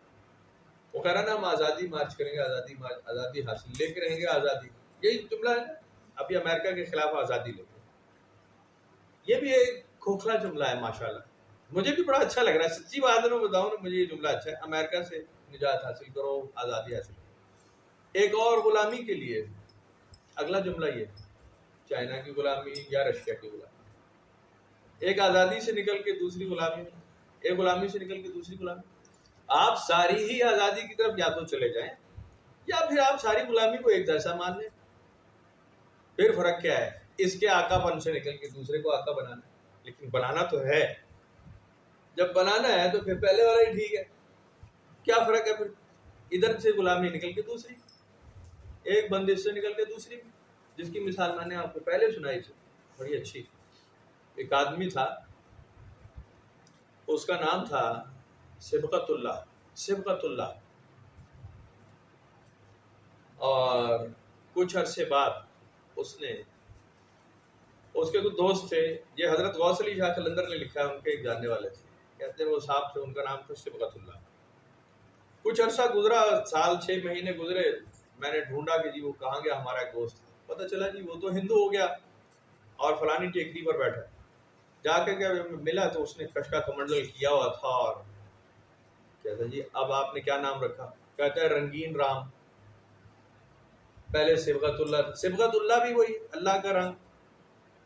وہ کہہ رہا نا ہم آزادی مارچ کریں گے، آزادی مارچ، آزادی حاصل لے کے رہیں گے آزادی، یہی جملہ ہے نا. ابھی امریکہ کے خلاف آزادی لے کے، یہ بھی ایک کھوکھلا جملہ ہے ماشاءاللہ. مجھے بھی بڑا اچھا لگ رہا ہے، سچی بات ہے میں بتاؤں نا، مجھے یہ جملہ اچھا ہے. امریکہ سے نجات حاصل کرو، آزادی حاصل کرو. ایک اور غلامی کے لیے اگلا جملہ یہ، چائنا کی غلامی یا رشیا کی غلامی. ایک آزادی سے نکل کے دوسری غلامی میں، ایک غلامی سے نکل کے دوسری غلامی. آپ ساری ہی آزادی کی طرف یا تو چلے جائیں یا پھر آپ ساری غلامی کو ایک جیسا مان لیں. پھر فرق کیا ہے؟ اس کے آقا پن سے نکل کے دوسرے کو آقا بنانا، لیکن بنانا تو ہے. جب بنانا ہے تو پھر پہلے والا ہی ٹھیک ہے. کیا فرق ہے پھر؟ ادھر سے غلامی نکل کے دوسری، ایک بندش سے نکل کے دوسری، جس کی مثال میں نے آپ کو پہلے سنائی تھی بڑی اچھی. ایک آدمی تھا، اس کا نام تھا سبقت اللہ. اور کچھ عرصے بعد اس کے کچھ دوست تھے، یہ حضرت غوث علی شاہ قلندر نے لکھا ہے، ان کے ایک جاننے والے تھے، کہتے ہیں وہ صاحب تھے، ان کا نام تھا سبقت اللہ. کچھ عرصہ گزرا، سال 6 مہینے گزرے، میں نے ڈھونڈا کہ جی وہ کہاں گیا ہمارا ایک دوست. پتہ چلا جی وہ تو ہندو ہو گیا اور فلانی ٹیکری پر بیٹھا. جا کے کیا ملا تو اس نے کش کا کمنڈل کیا ہوا تھا، اور کہتا جی اب آپ نے کیا نام رکھا؟ کہتا ہے رنگین رام. پہلے سبغت اللہ بھی وہی اللہ کا رنگ،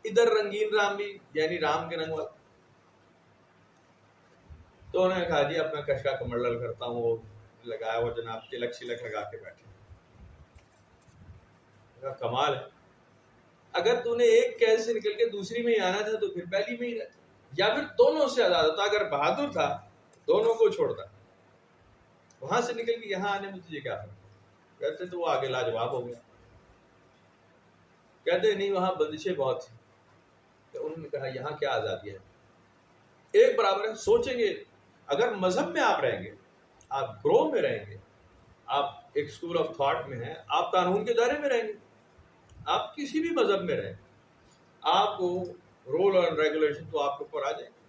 ادھر رنگین رام بھی یعنی رام کے رنگ والا. تو تو انہوں نے کہا جی اب میں کش کا کمرل کرتا ہوں، وہ لگایا وہ جناب تلک شلک لگا کے بیٹھے. کمال ہے، اگر تو نے ایک قید سے نکل کے دوسری میں ہی آنا تھا تو پھر پہلی میں ہی رہتا، یا پھر دونوں سے آزاد ہوتا. اگر بہادر تھا دونوں کو چھوڑتا، وہاں سے نکل کے یہاں آنے میں تجھے کیا فرق؟ کہتے تو وہ آگے لاجواب ہو گیا. کہتے نہیں وہاں بندشیں بہت تھیں. تو انہوں نے کہا یہاں کیا آزادی ہے، ایک برابر ہے. سوچیں گے اگر مذہب میں آپ رہیں گے، آپ گروہ میں رہیں گے، آپ ایک اسکول آف تھاٹ میں ہیں، آپ قانون کے دائرے میں رہیں گے، آپ کسی بھی مذہب میں رہیں، آپ کو رول اور ریگولیشن تو آپ کے اوپر آ جائیں گے.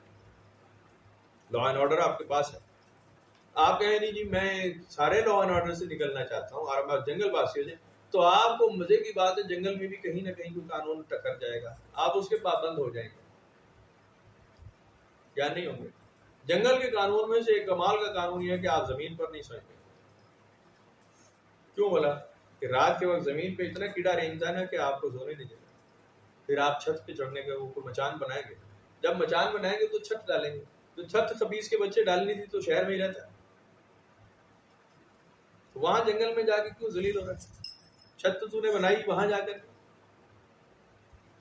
لا اینڈ آرڈر آپ کے پاس ہے. آپ کہیں نہیں جی میں سارے لا اینڈ آرڈر سے نکلنا چاہتا ہوں اور میں جنگل واسی ہو جائیں، تو آپ کو مزے کی بات ہے جنگل میں بھی کہیں نہ کہیں کوئی قانون ٹکر جائے گا، آپ اس کے پابند ہو جائیں گے یا نہیں ہوں گے. جنگل کے قانون میں سے ایک کمال کا قانون یہ ہے کہ آپ زمین پر نہیں سوئیں گے. کیوں بولا؟ کہ رات کے وقت زمین پہ اتنا کیڑا رینگتا ہے نا کہ آپ کو سونے نہیں دیتا. پھر آپ چھت پہ چڑھنے کا وہ مچان بنائیں گے، جب مچان بنائیں گے تو چھت ڈالیں گے، تو چھت خبیث کے بچے ڈالنی تھی تو شہر میں ہی رہتا ہے، وہاں جنگل میں جا کے کیوں ذلیل ہو رہا ہے؟ چھت تو نے بنائی وہاں جا کر.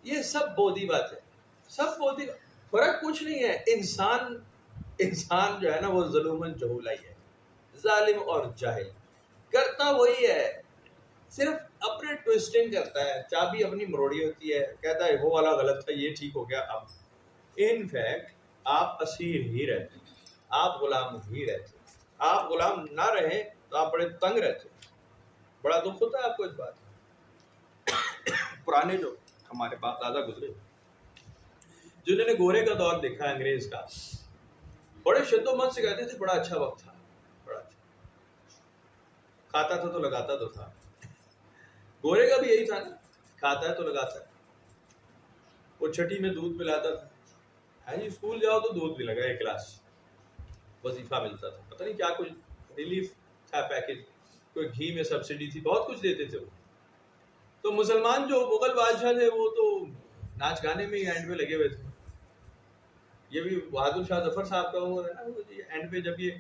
یہ سب بودھی بات ہے، سب بودھی. فرق کچھ نہیں ہے. انسان جو ہے نا وہ ظلومن جہولا ہی ہے، ظالم اور جاہل. کرتا وہی ہے، صرف اپنے ٹوسٹنگ کرتا ہے، چابی اپنی مروڑی ہوتی ہے، کہتا ہے وہ والا غلط تھا یہ ٹھیک ہو گیا. اب ان فیکٹ آپ اسیر ہی رہتے ہیں، آپ غلام ہی رہتے ہیں. آپ غلام نہ رہیں تو آپ بڑے تنگ رہتے ہیں. بڑا دکھ ہوتا ہے آپ کو اس بات. پرانے جو ہمارے باپ دادا گزرے جنہوں نے گورے کا دور دیکھا ہے انگریز کا، بڑے شد و مت سے کہتے تھے بڑا اچھا وقت تھا، بڑا اچھا، کھاتا تھا تو لگاتا تو تھا. گورے کا بھی یہی تھا نا، کھاتا ہے تو لگاتا ہے. وہ چھٹی میں دودھ پلاتا تھا، ہاں جی اسکول جاؤ تو دودھ بھی لگا ایک گلاس، وظیفہ ملتا تھا، پتہ نہیں کیا کچھ ریلیف تھا پیکج، کوئی گھی میں سبسڈی تھی، بہت کچھ دیتے تھے وہ. تو مسلمان جو مغل بادشاہ تھے وہ تو ناچ گانے میں ہی اینڈ پہ لگے ہوئے تھے. یہ بھی بہادر شاہ ظفر صاحب کا وہ ہے نا، اینڈ پہ جب یہ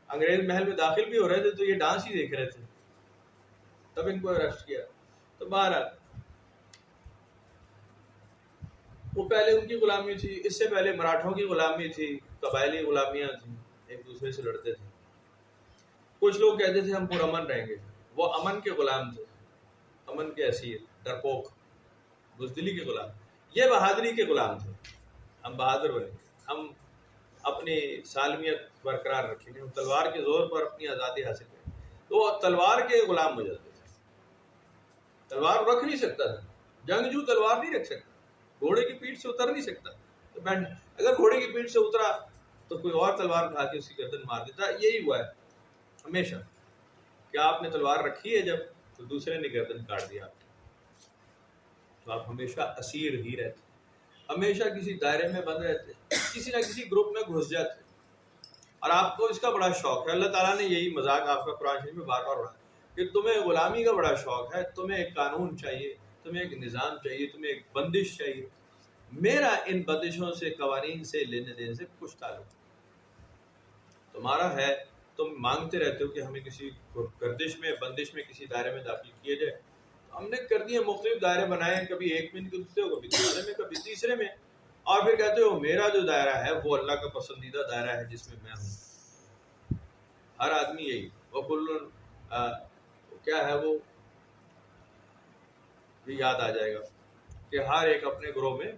انگریز محل میں داخل بھی ہو رہے تھے تو یہ ڈانس ہی دیکھ رہے تھے، تب ان کو اریسٹ کیا. تو بہرحال وہ پہلے ان کی غلامی تھی، اس سے پہلے مراٹھوں کی غلامی تھی، قبائلی غلامیاں تھیں، ایک دوسرے سے لڑتے تھے. کچھ لوگ کہتے تھے ہم پرامن رہیں گے، وہ امن کے غلام تھے، امن کے اسیر، ڈرپوک، بزدلی کے غلام. یہ بہادری کے غلام تھے. ہم بہادر بنیں گے، ہم اپنی سالمیت برقرار رکھیں گے، ہم تلوار کے زور پر اپنی آزادی حاصل کریں. تو وہ تلوار کے غلام ہو جاتے تھے. تلوار رکھ نہیں سکتا تھا، جنگجو تلوار نہیں رکھ سکتا، گھوڑے کی پیٹھ سے اتر نہیں سکتا. تو اگر گھوڑے کی پیٹھ سے اترا تو کوئی اور تلوار اٹھا کے اس کی گردن مار دیتا. یہی ہوا ہے ہمیشہ کہ آپ نے تلوار رکھی ہے جب تو دوسرے نے گردن کاٹ دیا، تو آپ ہمیشہ اسیر ہی رہتے، ہمیشہ کسی دائرے میں بند رہتے، کسی نہ کسی گروپ میں گھس جاتے. اور آپ کو اس کا بڑا شوق ہے. اللہ تعالیٰ نے یہی مذاق آپ کا قرآن شریف میں بار بار اڑایا کہ تمہیں غلامی کا بڑا شوق ہے، تمہیں ایک قانون چاہیے، تمہیں ایک نظام چاہیے، تمہیں ایک بندش چاہیے. میرا ان بندشوں سے، قوانین سے، لینے دینے سے کچھ تعلق نہیں. تمہارا ہے، تم مانگتے رہتے ہو کہ ہمیں کسی گردش میں، بندش میں، کسی دائرے میں داخل کیے جائے. ہم نے کر دیے، مختلف دائرے بنائے ہیں، کبھی ایک میں نکلتے ہو، کبھی دوسرے میں، کبھی تیسرے میں، اور پھر کہتے ہو میرا جو دائرہ ہے وہ اللہ کا پسندیدہ دائرہ ہے جس میں میں ہوں. ہر آدمی یہی وکل کیا ہے وہ بھی یاد آ جائے گا کہ ہر ایک اپنے گروہ میں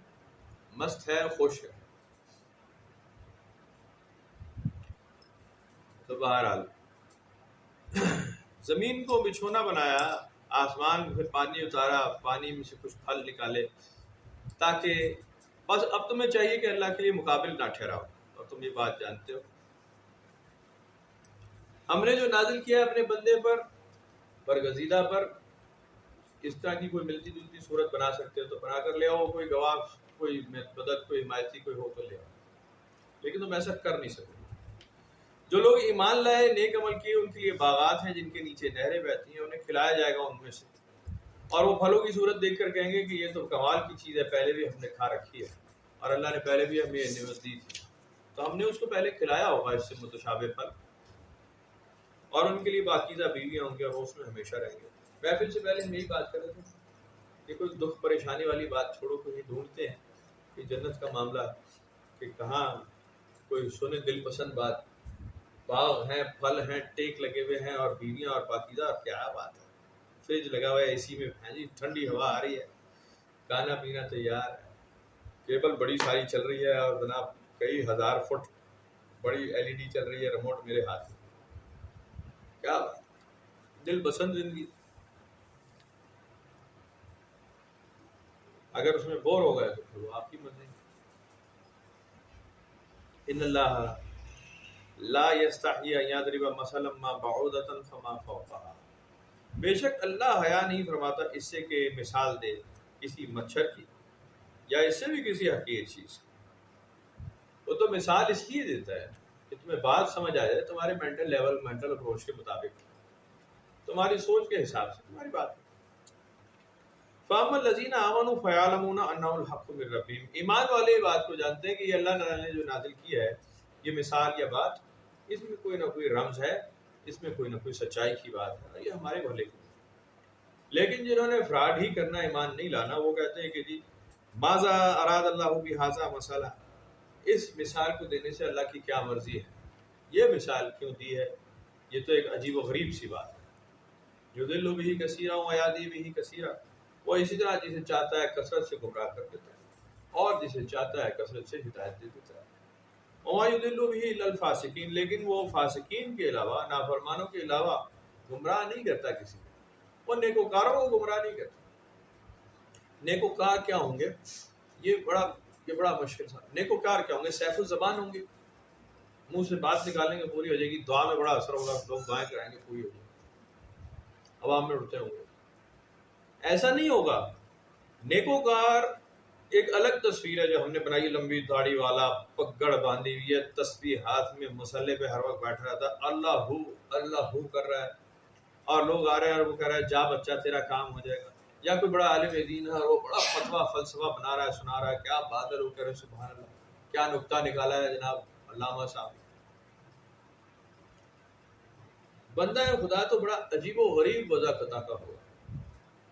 مست ہے، خوش ہے. تو بہرحال زمین کو بچھونا بنایا، آسمان پھر پانی اتارا، پانی میں سے کچھ پھل نکالے، تاکہ بس اب تمہیں چاہیے کہ اللہ کے لیے مقابل نہ ٹھہراؤ. اور تم یہ بات جانتے ہو ہم نے جو نازل کیا اپنے بندے پر، برگزیدہ پر، اس طرح کی کوئی ملتی جلتی صورت بنا سکتے ہو تو بنا کر لے آؤ، کوئی گواہ، کوئی مدد، کوئی حمایتی کوئی ہو تو لے آؤ. لیکن تم ایسا کر نہیں سکتے. جو لوگ ایمان لائے، نیک عمل کیے، ان کے لیے باغات ہیں جن کے نیچے نہریں بہتی ہیں، انہیں کھلایا جائے گا ان میں سے. اور وہ پھلوں کی صورت دیکھ کر کہیں گے کہ یہ تو کمال کی چیز ہے، پہلے بھی ہم نے کھا رکھی ہے، اور اللہ نے پہلے بھی ہمیں یہ نعمت دی تھی. تو ہم نے اس کو پہلے کھلایا ہوگا اس سے متشابہ پھل، اور ان کے لیے پاکیزہ بیویاں ہوں گی اور وہ اس میں ہمیشہ رہیں گے۔ محفل سے پہلے ہم یہی بات کر رہے تھے کہ کوئی دکھ پریشانی والی بات چھوڑو، کہیں ڈھونڈتے ہیں کہ جنت کا معاملہ کہ کہاں کوئی سنے دل پسند بات، باغ ہیں، پھل ہیں، ٹیک لگے ہوئے ہیں اور بیویاں اور پاکیزہ، اور کیا بات ہے، فریج لگا ہوا ہے، اے سی میں ہے جی، ٹھنڈی ہوا آ رہی ہے، کھانا پینا تیار ہے، کیبل بڑی ساری چل رہی ہے، اور جناب کئی ہزار فٹ بڑی ایل ای ڈی چل رہی ہے، ریموٹ میرے ہاتھ میں، کیا بات، دل پسند زندگی۔ اگر اس میں بور ہو گئے تو پھر وہ آپ کی مرضی۔ ان اللہ لا یستحیی ان یضرب مثلا ما بعوضۃ فما فوقها، بے شک اللہ حیا نہیں فرماتا اس سے کہ مثال دے کسی مچھر کی یا اس سے بھی کسی حقیر چیز کی۔ وہ تو مثال اس لیے دیتا ہے کہ تمہیں بات سمجھ آ جائے، تمہارے مینٹل لیول، مینٹل اپروچ کے مطابق، تمہاری سوچ کے حساب سے تمہاری بات۔ فَأَمَّا الَّذِينَ آمَنُوا فَيَعْلَمُونَ أَنَّهُ الْحَقُّ مِن رَّبِّهِمْ، ایمان والے بات کو جانتے ہیں کہ یہ اللہ تعالیٰ نے جو نازل کیا ہے، یہ مثال یا بات، اس میں کوئی نہ کوئی رمز ہے، اس میں کوئی نہ کوئی سچائی کی بات ہے، یہ ہمارے بھلے کی۔ لیکن جنہوں نے فراڈ ہی کرنا، ایمان نہیں لانا، وہ کہتے ہیں کہ جی ماذا اراد اللہ بہذا مثلا، اس مثال کو دینے سے اللہ کی کیا مرضی ہے، یہ مثال کیوں دی ہے، یہ تو ایک عجیب و غریب سی بات ہے۔ یضل بہ کثیرا ویہدی بہ کثیرا، وہ اسی طرح جسے چاہتا ہے کثرت سے گمراہ کر دیتا ہے اور جسے چاہتا ہے کثرت سے ہدایت دے دیتا ہے۔ وما یضل بہ الا الفاسقین، لیکن وہ فاسقین کے علاوہ، نافرمانوں کے علاوہ گمراہ نہیں کرتا کسی کو، وہ نیکوکاروں کو گمراہ نہیں کرتا۔ نیکوکار کیا ہوں گے، یہ بڑا مشکل تھا۔ نیکوکار کیا ہوں گے؟ سیف الزبان ہوں گے، منہ سے بات نکالیں گے پوری ہو جائے گی، دعا میں بڑا اثر ہوگا، لوگ دعائیں کرائیں گے پوری ہو جائے گی، عوام میں اڑتے ہوں گے۔ ایسا نہیں ہوگا۔ نیکوکار ایک الگ تصویر ہے جو ہم نے بنائی، لمبی داڑھی والا، پگڑ باندھی ہوئی ہے، تسبیح ہاتھ میں، مسلح پہ ہر وقت بیٹھ رہا تھا، اللہ ہو کر رہا ہے، اور لوگ آ رہے ہیں اور وہ کہہ رہا ہے جا بچہ تیرا کام ہو جائے گا۔ یا کوئی بڑا عالم دین ہے اور وہ بڑا فتویٰ فلسفہ بنا رہا ہے، سنا رہا ہے، کیا بات ہے، لوگ کہہ رہے ہیں سبحان اللہ، کیا نکتہ نکالا ہے جناب علامہ صاحب۔ بندہ خدا تو بڑا عجیب و غریب وضع خطا کا ہوا،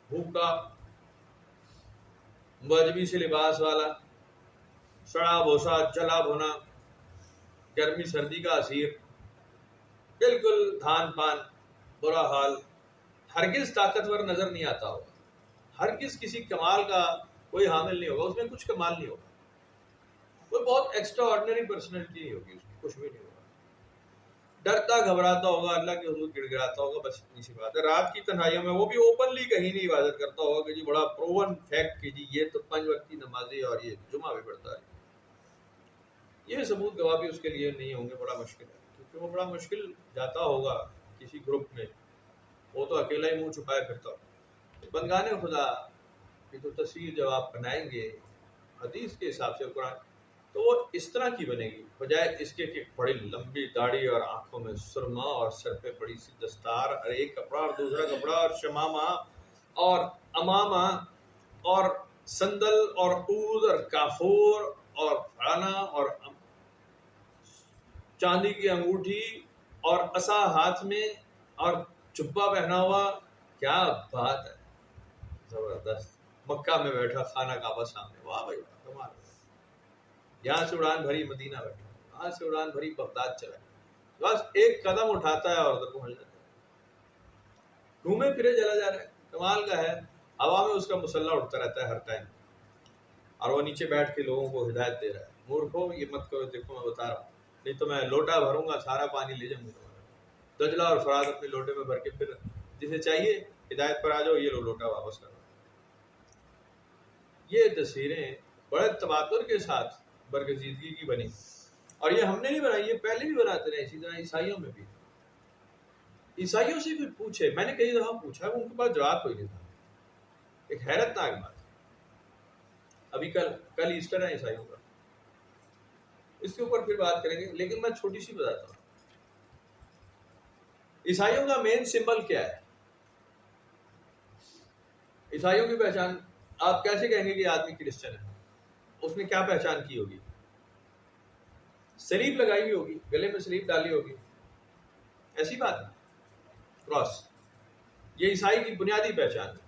بھوکا، مجبی سے لباس والا، سڑا بوسا، جلا بھونا، گرمی سردی کا اسیر، بالکل دھان پان، برا حال، ہرگز طاقتور نظر نہیں آتا ہوگا، ہرگز کسی کمال کا کوئی حامل نہیں ہوگا، اس میں کچھ کمال نہیں ہوگا، کوئی بہت ایکسٹرا آرڈنری پرسنالٹی نہیں ہوگی، اس میں کچھ بھی نہیں ہوگا، ڈرتا گھبراتا ہوگا، اللہ کے حضور گڑ گڑاتا ہوگا، بس اتنی سی بات ہے۔ رات کی تنہائیوں میں وہ بھی اوپنلی کہیں نہیں عبادت کرتا ہوگا کہ جی بڑا پروون فیکٹ کہ جی یہ تو 5 وقت کی نمازی اور یہ جمعہ بھی پڑھتا ہے، یہ ثبوت گواہ بھی اس کے لیے نہیں ہوں گے، بڑا مشکل ہے، کیونکہ وہ بڑا مشکل جاتا ہوگا کسی گروپ میں، وہ تو اکیلا ہی منہ چھپائے پھرتا ہوگا۔ بندگان خدا کی تو تصویر جب آپ بنائیں گے حدیث کے حساب سے، قرآن، تو وہ اس طرح کی بنے گی، بجائے اس کے کہ بڑی لمبی داڑھی اور آنکھوں میں سرما اور سر پہ بڑی سی دستار اور ایک کپڑا اور دوسرا کپڑا اور شمامہ اور امامہ اور سندل اور عود اور کافور اور فلانا اور چاندی کی انگوٹھی اور عصا ہاتھ میں اور جبہ پہنا ہوا، کیا بات ہے، زبردست، مکہ میں بیٹھا، خانہ کعبہ سامنے، واہ بھائی واہ، کمال، یہاں سے اڑان بھری مدینہ بیٹھا، وہاں سے اڑان بھری بغداد چلا، بس ایک قدم اٹھاتا ہے اور ادھر پہنچ جاتا ہے، گھومے پھرے چلا جا رہا ہے، کمال کا ہے، ہوا میں اس کا مسلح اٹھتا رہتا ہے ہر ٹائم، اور وہ نیچے بیٹھ کے لوگوں کو ہدایت دے رہا ہے، مورکھو یہ مت کرو، دیکھو میں بتا رہا ہوں، نہیں تو میں لوٹا بھروں گا، سارا پانی لے جاؤں گا، دجلہ اور فرات اپنے لوٹے میں بھر کے، پھر جسے چاہیے ہدایت پر آ جاؤ، یہ لو لوٹا واپس کرو۔ یہ تصویریں بڑے تبادر کے ساتھ برگزیدگی کی بنی، اور یہ ہم نے نہیں بنائی، یہ پہلے بھی بناتے رہے، اسی طرح عیسائیوں میں بھی۔ عیسائیوں سے بھی پوچھے، میں نے کئی دفعہ پوچھا، ان کے پاس جواب کوئی نہیں تھا، ایک حیرت ناک بات۔ ابھی کل ایسٹر ہے عیسائیوں کا، اس کے اوپر پھر بات کریں گے، لیکن میں چھوٹی سی بتاتا ہوں، عیسائیوں کا مین سمبل کیا ہے؟ عیسائیوں کی پہچان آپ کیسے کہیں گے کہ آدمی کرسچن ہے؟ اس نے کیا پہچان کی ہوگی؟ سلیب لگائی ہوئی ہوگی، گلے میں سلیب ڈالی ہوگی، ایسی بات ہے. کراس یہ عیسائی کی بنیادی پہچان ہے.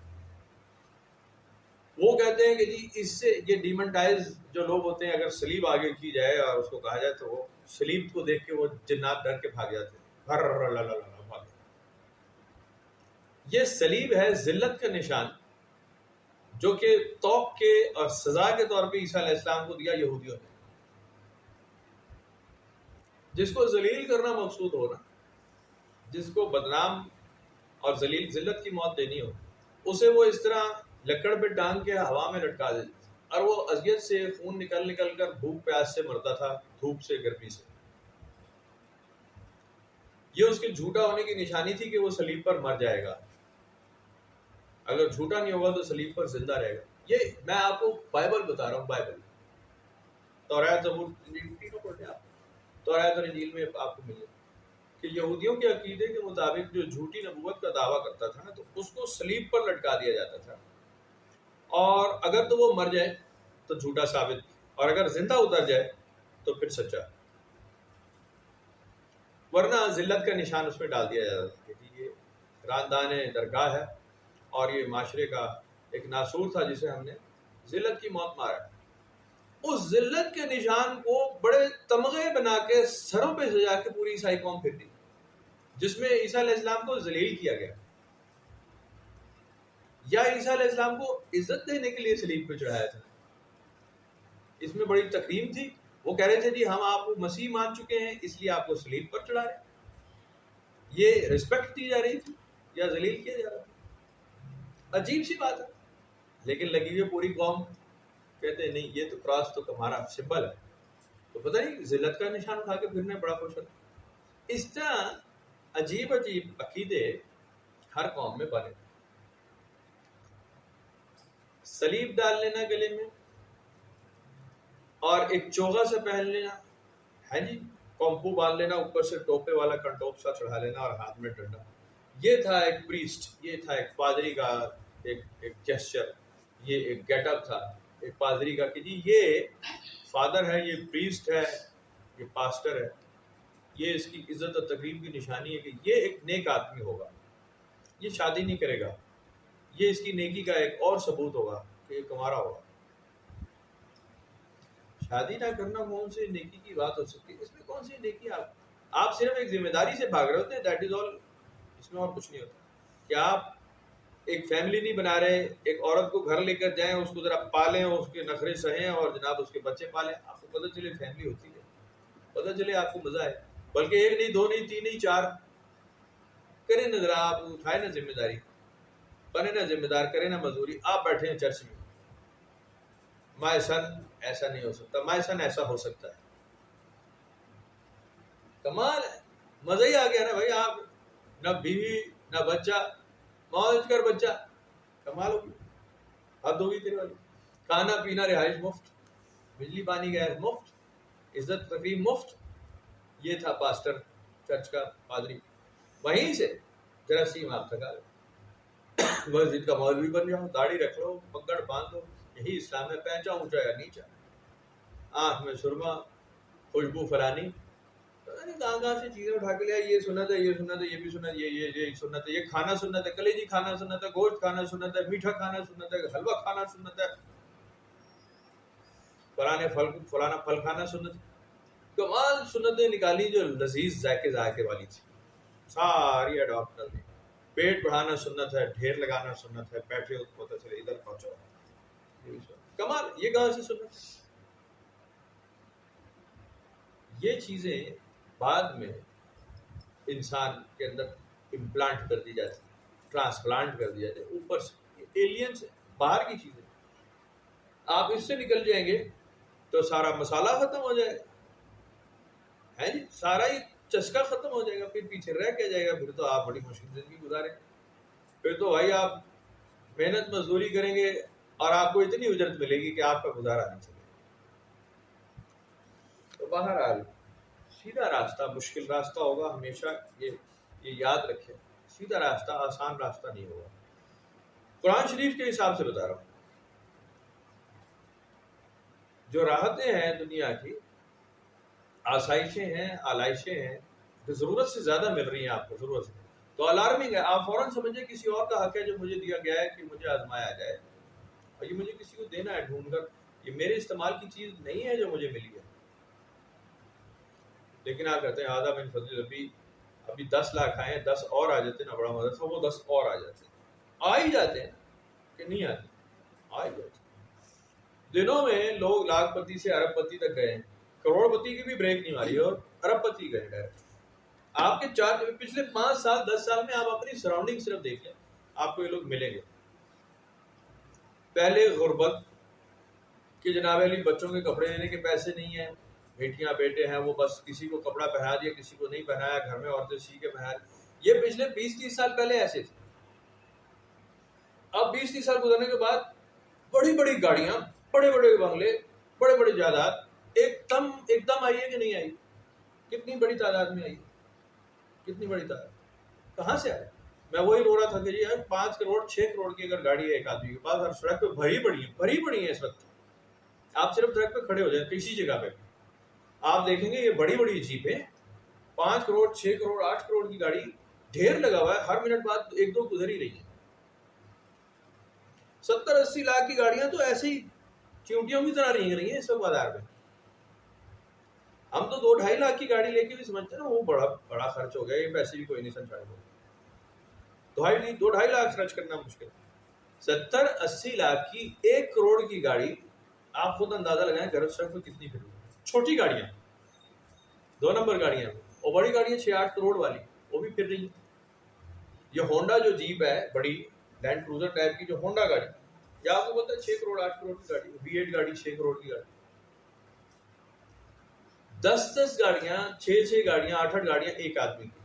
وہ کہتے ہیں کہ جی اس سے یہ ڈیمنٹائز جو لوگ ہوتے ہیں، اگر سلیب آگے کی جائے اور اس کو کہا جائے تو وہ سلیب کو دیکھ کے وہ جنات ڈر کے بھاگ جاتے ہیں. یہ سلیب ہے ذلت کا نشان، جو کہ توق کے اور سزا کے طور پہ عیسیٰ علیہ السلام کو دیا یہودیوں نے. جس کو ذلیل کرنا مقصود ہو نا، جس کو بدنام اور ذلیل ذلت کی موت دینی ہو، اسے وہ اس طرح لکڑ پہ ٹانگ کے ہوا میں لٹکا دیتے اور وہ اذیت سے خون نکل نکل کر بھوک پیاس سے مرتا تھا، دھوپ سے، گرمی سے. یہ اس کے جھوٹا ہونے کی نشانی تھی کہ وہ صلیب پر مر جائے گا. اگر جھوٹا نہیں ہوگا تو صلیب پر زندہ رہے گا. یہ میں آپ کو بائبل بتا رہا ہوں، بائبل، توراۃ، زبور، انجیل تینوں پڑھیں آپ. توراۃ اور انجیل میں آپ کو ملے کہ یہودیوں کے عقیدے کے مطابق جو جھوٹی نبوت کا دعویٰ کرتا تھا نا، تو اس کو صلیب پر لٹکا دیا جاتا تھا، اور اگر تو وہ مر جائے تو جھوٹا ثابت، اور اگر زندہ اتر جائے تو پھر سچا. ورنہ ذلت کا نشان اس میں ڈال دیا جاتا تھا کہ یہ راندان درگاہ ہے اور یہ معاشرے کا ایک ناسور تھا جسے ہم نے ذلت کی موت مارا. اس ذلت کے نشان کو بڑے تمغے بنا کے سروں پہ سجا کے پوری عیسائی قوم پھر دی، جس میں عیسیٰ علیہ السلام کو ذلیل کیا گیا، یا عیسیٰ علیہ السلام کو عزت دینے کے لیے صلیب پہ چڑھایا تھا. اس میں بڑی تکریم تھی. وہ کہہ رہے تھے جی ہم آپ کو مسیح مان چکے ہیں، اس لیے آپ کو صلیب پر چڑھا رہے ہیں. یہ رسپیکٹ دی جا رہی تھی یا ذلیل کیا جا رہا تھا؟ عجیب سی بات ہے. لیکن لگی ہوئی پوری قوم کہتے ہیں نہیں، یہ تو کراس تو ہمارا سمبل ہے، تو پتہ نہیں ذلت کا نشان اٹھا کے پھرنے بڑا خوش ہوتا. اس طرح عجیب عجیب عقیدے ہر قوم میں بنے. صلیب ڈال لینا گلے میں اور ایک چوغا سے پہن لینا ہے جی، کومپو باندھ لینا، اوپر سے ٹوپے والا کنٹوپ سا چڑھا لینا اور ہاتھ میں ڈنڈا. یہ تھا ایک پریسٹ، یہ تھا ایک پادری کا ایک جیسچر، یہ ایک گیٹ اپ تھا ایک پادری کا کہ جی یہ فادر ہے، یہ پریسٹ ہے، یہ پاسٹر ہے. یہ اس کی عزت اور تقریب کی نشانی ہے کہ یہ ایک نیک آدمی ہوگا، یہ شادی نہیں کرے گا، یہ اس کی نیکی کا ایک اور ثبوت ہوگا کہ یہ کمارا ہوگا. شادی نہ کرنا کون سی نیکی کی بات ہو سکتی ہے؟ اس میں کون سی نیکی؟ آپ صرف ایک ذمہ داری سے بھاگ رہے ہوتے ہیں، دیٹ از آل. اس میں اور کچھ نہیں ہوتا. کہ آپ ایک فیملی نہیں بنا رہے، ایک عورت کو گھر لے کر جائیں، اس کو ذرا پالیں، اس کے نخرے سہیں اور جناب اس کے بچے پالیں، آپ کو پتہ چلے فیملی ہوتی ہے، پتہ چلے آپ کو مزہ ہے. بلکہ ایک نہیں، دو نہیں، تین نہیں، چار کریں نا. ذرا آپ اٹھائے نا ذمہ داری، بنے نا ذمہ دار، کریں نا مزدوری. آپ بیٹھے ہیں چرچ میں، مائی سن ایسا نہیں ہو سکتا، مائی سن ایسا ہو سکتا ہے. کمال ہے، مزہ ہی آ گیا نا بھائی. آپ نہ بیوی نہ بچہ، موج کر بچہ، کمال ہوگی، حد ہوگی تیرے والی. کھانا پینا رہائش مفت، بجلی پانی گیس مفت، عزت تقریب مفت. یہ تھا پاسٹر، چرچ کا پادری. وہیں سے ذرا سیم آپ تھکا لو، مسجد کا مولوی بن جاؤ، داڑھی رکھ لو، پگڑ باندھ لو. یہی اسلام ہے. پہنچا اونچا یا نیچا، آنکھ میں سرما، خوشبو فلانی، پتہ نہیں کہاں کہاں سے چیزیں اٹھا کے لیا. یہ سنت ہے، یہ سنت ہے، یہ بھی سنت، یہ سنت ہے، یہ کھانا سنت ہے، کلیجی کھانا سنت ہے، گوشت کھانا سنت ہے، میٹھا کھانا سنت ہے، حلوہ کھانا سنت ہے، فلانا پھل کھانا سنت ہے. کمال سنتیں نکالی جو لذیذ ذائقے والی تھی، ساری اڈاپٹ کر دی. پیٹ بڑھانا سنت ہے، ڈھیر لگانا سنت ہے، بیٹھے ہو تو پتہ چلے ادھر پہنچو. کمال، یہ کہاں سے سنت؟ یہ چیزیں بعد میں انسان کے اندر امپلانٹ کر دی جاتی، ٹرانسپلانٹ کر دیا جائے اوپر سے. ایلین سے باہر کی چیزیں. آپ اس سے نکل جائیں گے تو سارا مسالہ ختم ہو جائے گا، ہے جی، سارا ہی چسکا ختم ہو جائے گا. پھر پیچھے رہ کے جائے گا. پھر تو آپ بڑی مشکل زندگی گزاریں. پھر تو بھائی آپ محنت مزدوری کریں گے اور آپ کو اتنی اجرت ملے گی کہ آپ کا گزارا نہیں چلے. تو بہرحال سیدھا راستہ مشکل راستہ ہوگا ہمیشہ. یہ یاد رکھیں، سیدھا راستہ آسان راستہ نہیں ہوگا. قرآن شریف کے حساب سے بتا رہا ہوں، جو راحتیں ہیں دنیا کی، آسائشیں ہیں، آلائشیں ہیں جو ضرورت سے زیادہ مل رہی ہیں آپ کو، ضرورت سے، تو الارمنگ ہے. آپ فوراً سمجھیں کسی اور کا حق ہے جو مجھے دیا گیا ہے کہ مجھے آزمایا جائے، اور یہ مجھے کسی کو دینا ہے ڈھونڈ کر، یہ میرے استعمال کی چیز نہیں ہے جو مجھے ملی ہے. لیکن آپ کہتے ہیں آدھا من فضل ربی، ابھی 10 لاکھ آئے ہیں، 10 اور آ جاتے نا، بڑا مدرسہ، وہ 10 اور آ جاتے ہیں. آ ہی جاتے ہیں کہ نہیں آتے، آ ہی جاتے ہیں. دنوں میں لوگ لاکھ پتی سے ارب پتی تک گئے ہیں، کروڑ پتی کی بھی بریک نہیں ماری اور ارب پتی گئے ڈائریکٹ. آپ کے پچھلے 5 سال 10 سال میں آپ اپنی سراؤنڈنگ صرف دیکھ لیں، آپ کو یہ لوگ ملیں گے. پہلے غربت کہ جناب علی بچوں کے کپڑے لینے کے پیسے نہیں ہیں، بیٹیاں بیٹے ہیں وہ بس کسی کو کپڑا پہنا دیا، کسی کو نہیں پہنایا، گھر میں عورتیں سی کے پہنا. یہ پچھلے 20-30 سال پہلے ایسے تھے. اب 20-30 سال گزرنے کے بعد بڑی بڑی گاڑیاں، بڑے بڑے بنگلے، بڑے بڑے جائیداد ایک دم آئی ہے کہ نہیں آئی؟ کتنی بڑی تعداد میں آئی، کتنی بڑی تعداد، کہاں سے آئے؟ میں وہی رو رہا تھا کہ جی 5 کروڑ 6 کروڑ کی اگر گاڑی ہے ایک آدمی کے پاس اور سڑک پہ بھری پڑی ہے اس وقت، آپ صرف سڑک پہ کھڑے ہو جائیں کسی جگہ پہ، آپ دیکھیں گے یہ بڑی بڑی جیپیں 5 کروڑ 6 کروڑ 8 کروڑ کی گاڑی ڈھیر لگا ہوا ہے، ہر منٹ بعد 1-2 گزر ہی رہی ہے. 70-80 لاکھ کی گاڑیاں تو ایسے ہی چیونٹیوں کی طرح رہی ہیں اس وقت بازار میں. ہم تو 2-2.5 لاکھ کی گاڑی لے کے بھی سمجھتے ہیں نا وہ بڑا خرچ ہو گیا، یہ پیسے بھی کوئی نہیں سنچائے گا. 2-2.5 لاکھ خرچ کرنا مشکل. 70-80 لاکھ کی 1 کروڑ کی گاڑی آپ خود اندازہ لگائیں گھر سڑک پہ کتنی پھر. چھوٹی گاڑیاں 2 نمبر گاڑیاں اور بڑی گاڑیاں 6-8 کروڑ والی وہ بھی پھر رہی ہیں. یہ ہونڈا جو جیپ ہے بڑی لینڈ کروزر ٹائپ کی جو ہونڈا گاڑی، یا آپ کو پتا ہے 6 کروڑ 8 کروڑ کی گاڑی، V8 گاڑی 6 کروڑ کی گاڑی. 10 گاڑیاں 6 گاڑیاں 8 گاڑیاں ایک آدمی کی.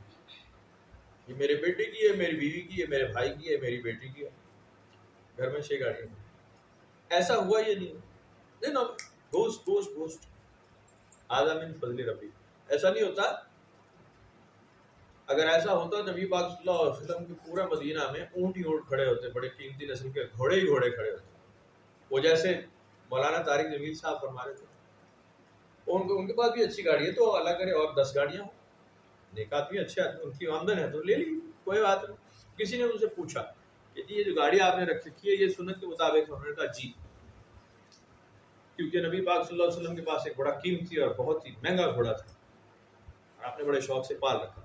یہ میرے بیٹے کی ہے، میری بیوی کی ہے، میرے بھائی کی ہے، میری بیٹی کی ہے، گھر میں 6 گاڑیاں. ایسا ہوا یہ نہیں نا، گوشت آدھا من فضل ربی، ایسا نہیں ہوتا. اگر ایسا ہوتا نبی پاک صلی اللہ علیہ وسلم کے پورا مدینہ میں اونٹ ہی اونٹ کھڑے ہوتے، بڑے قیمتی نسل کے گھوڑے ہی گھوڑے کھڑے ہوتے. وہ جیسے مولانا طارق جمیل صاحب فرما رہے تھے، ان کے پاس بھی اچھی گاڑی ہے تو اللہ کرے اور 10 گاڑیاں ہوں. نیک آدمی اچھے آدمی، ان کی آمدن ہے تو لے لی، کوئی بات نہیں. کسی نے ان سے پوچھا کہ جی یہ جو گاڑی آپ نے رکھ رکھی ہے یہ سنت کے مطابق؟ انہوں نے کہا جی، کیونکہ نبی پاک صلی اللہ علیہ وسلم کے پاس ایک بڑا قیمتی اور بہت ہی مہنگا گھوڑا تھا، آپ نے بڑے شوق سے پال رکھا.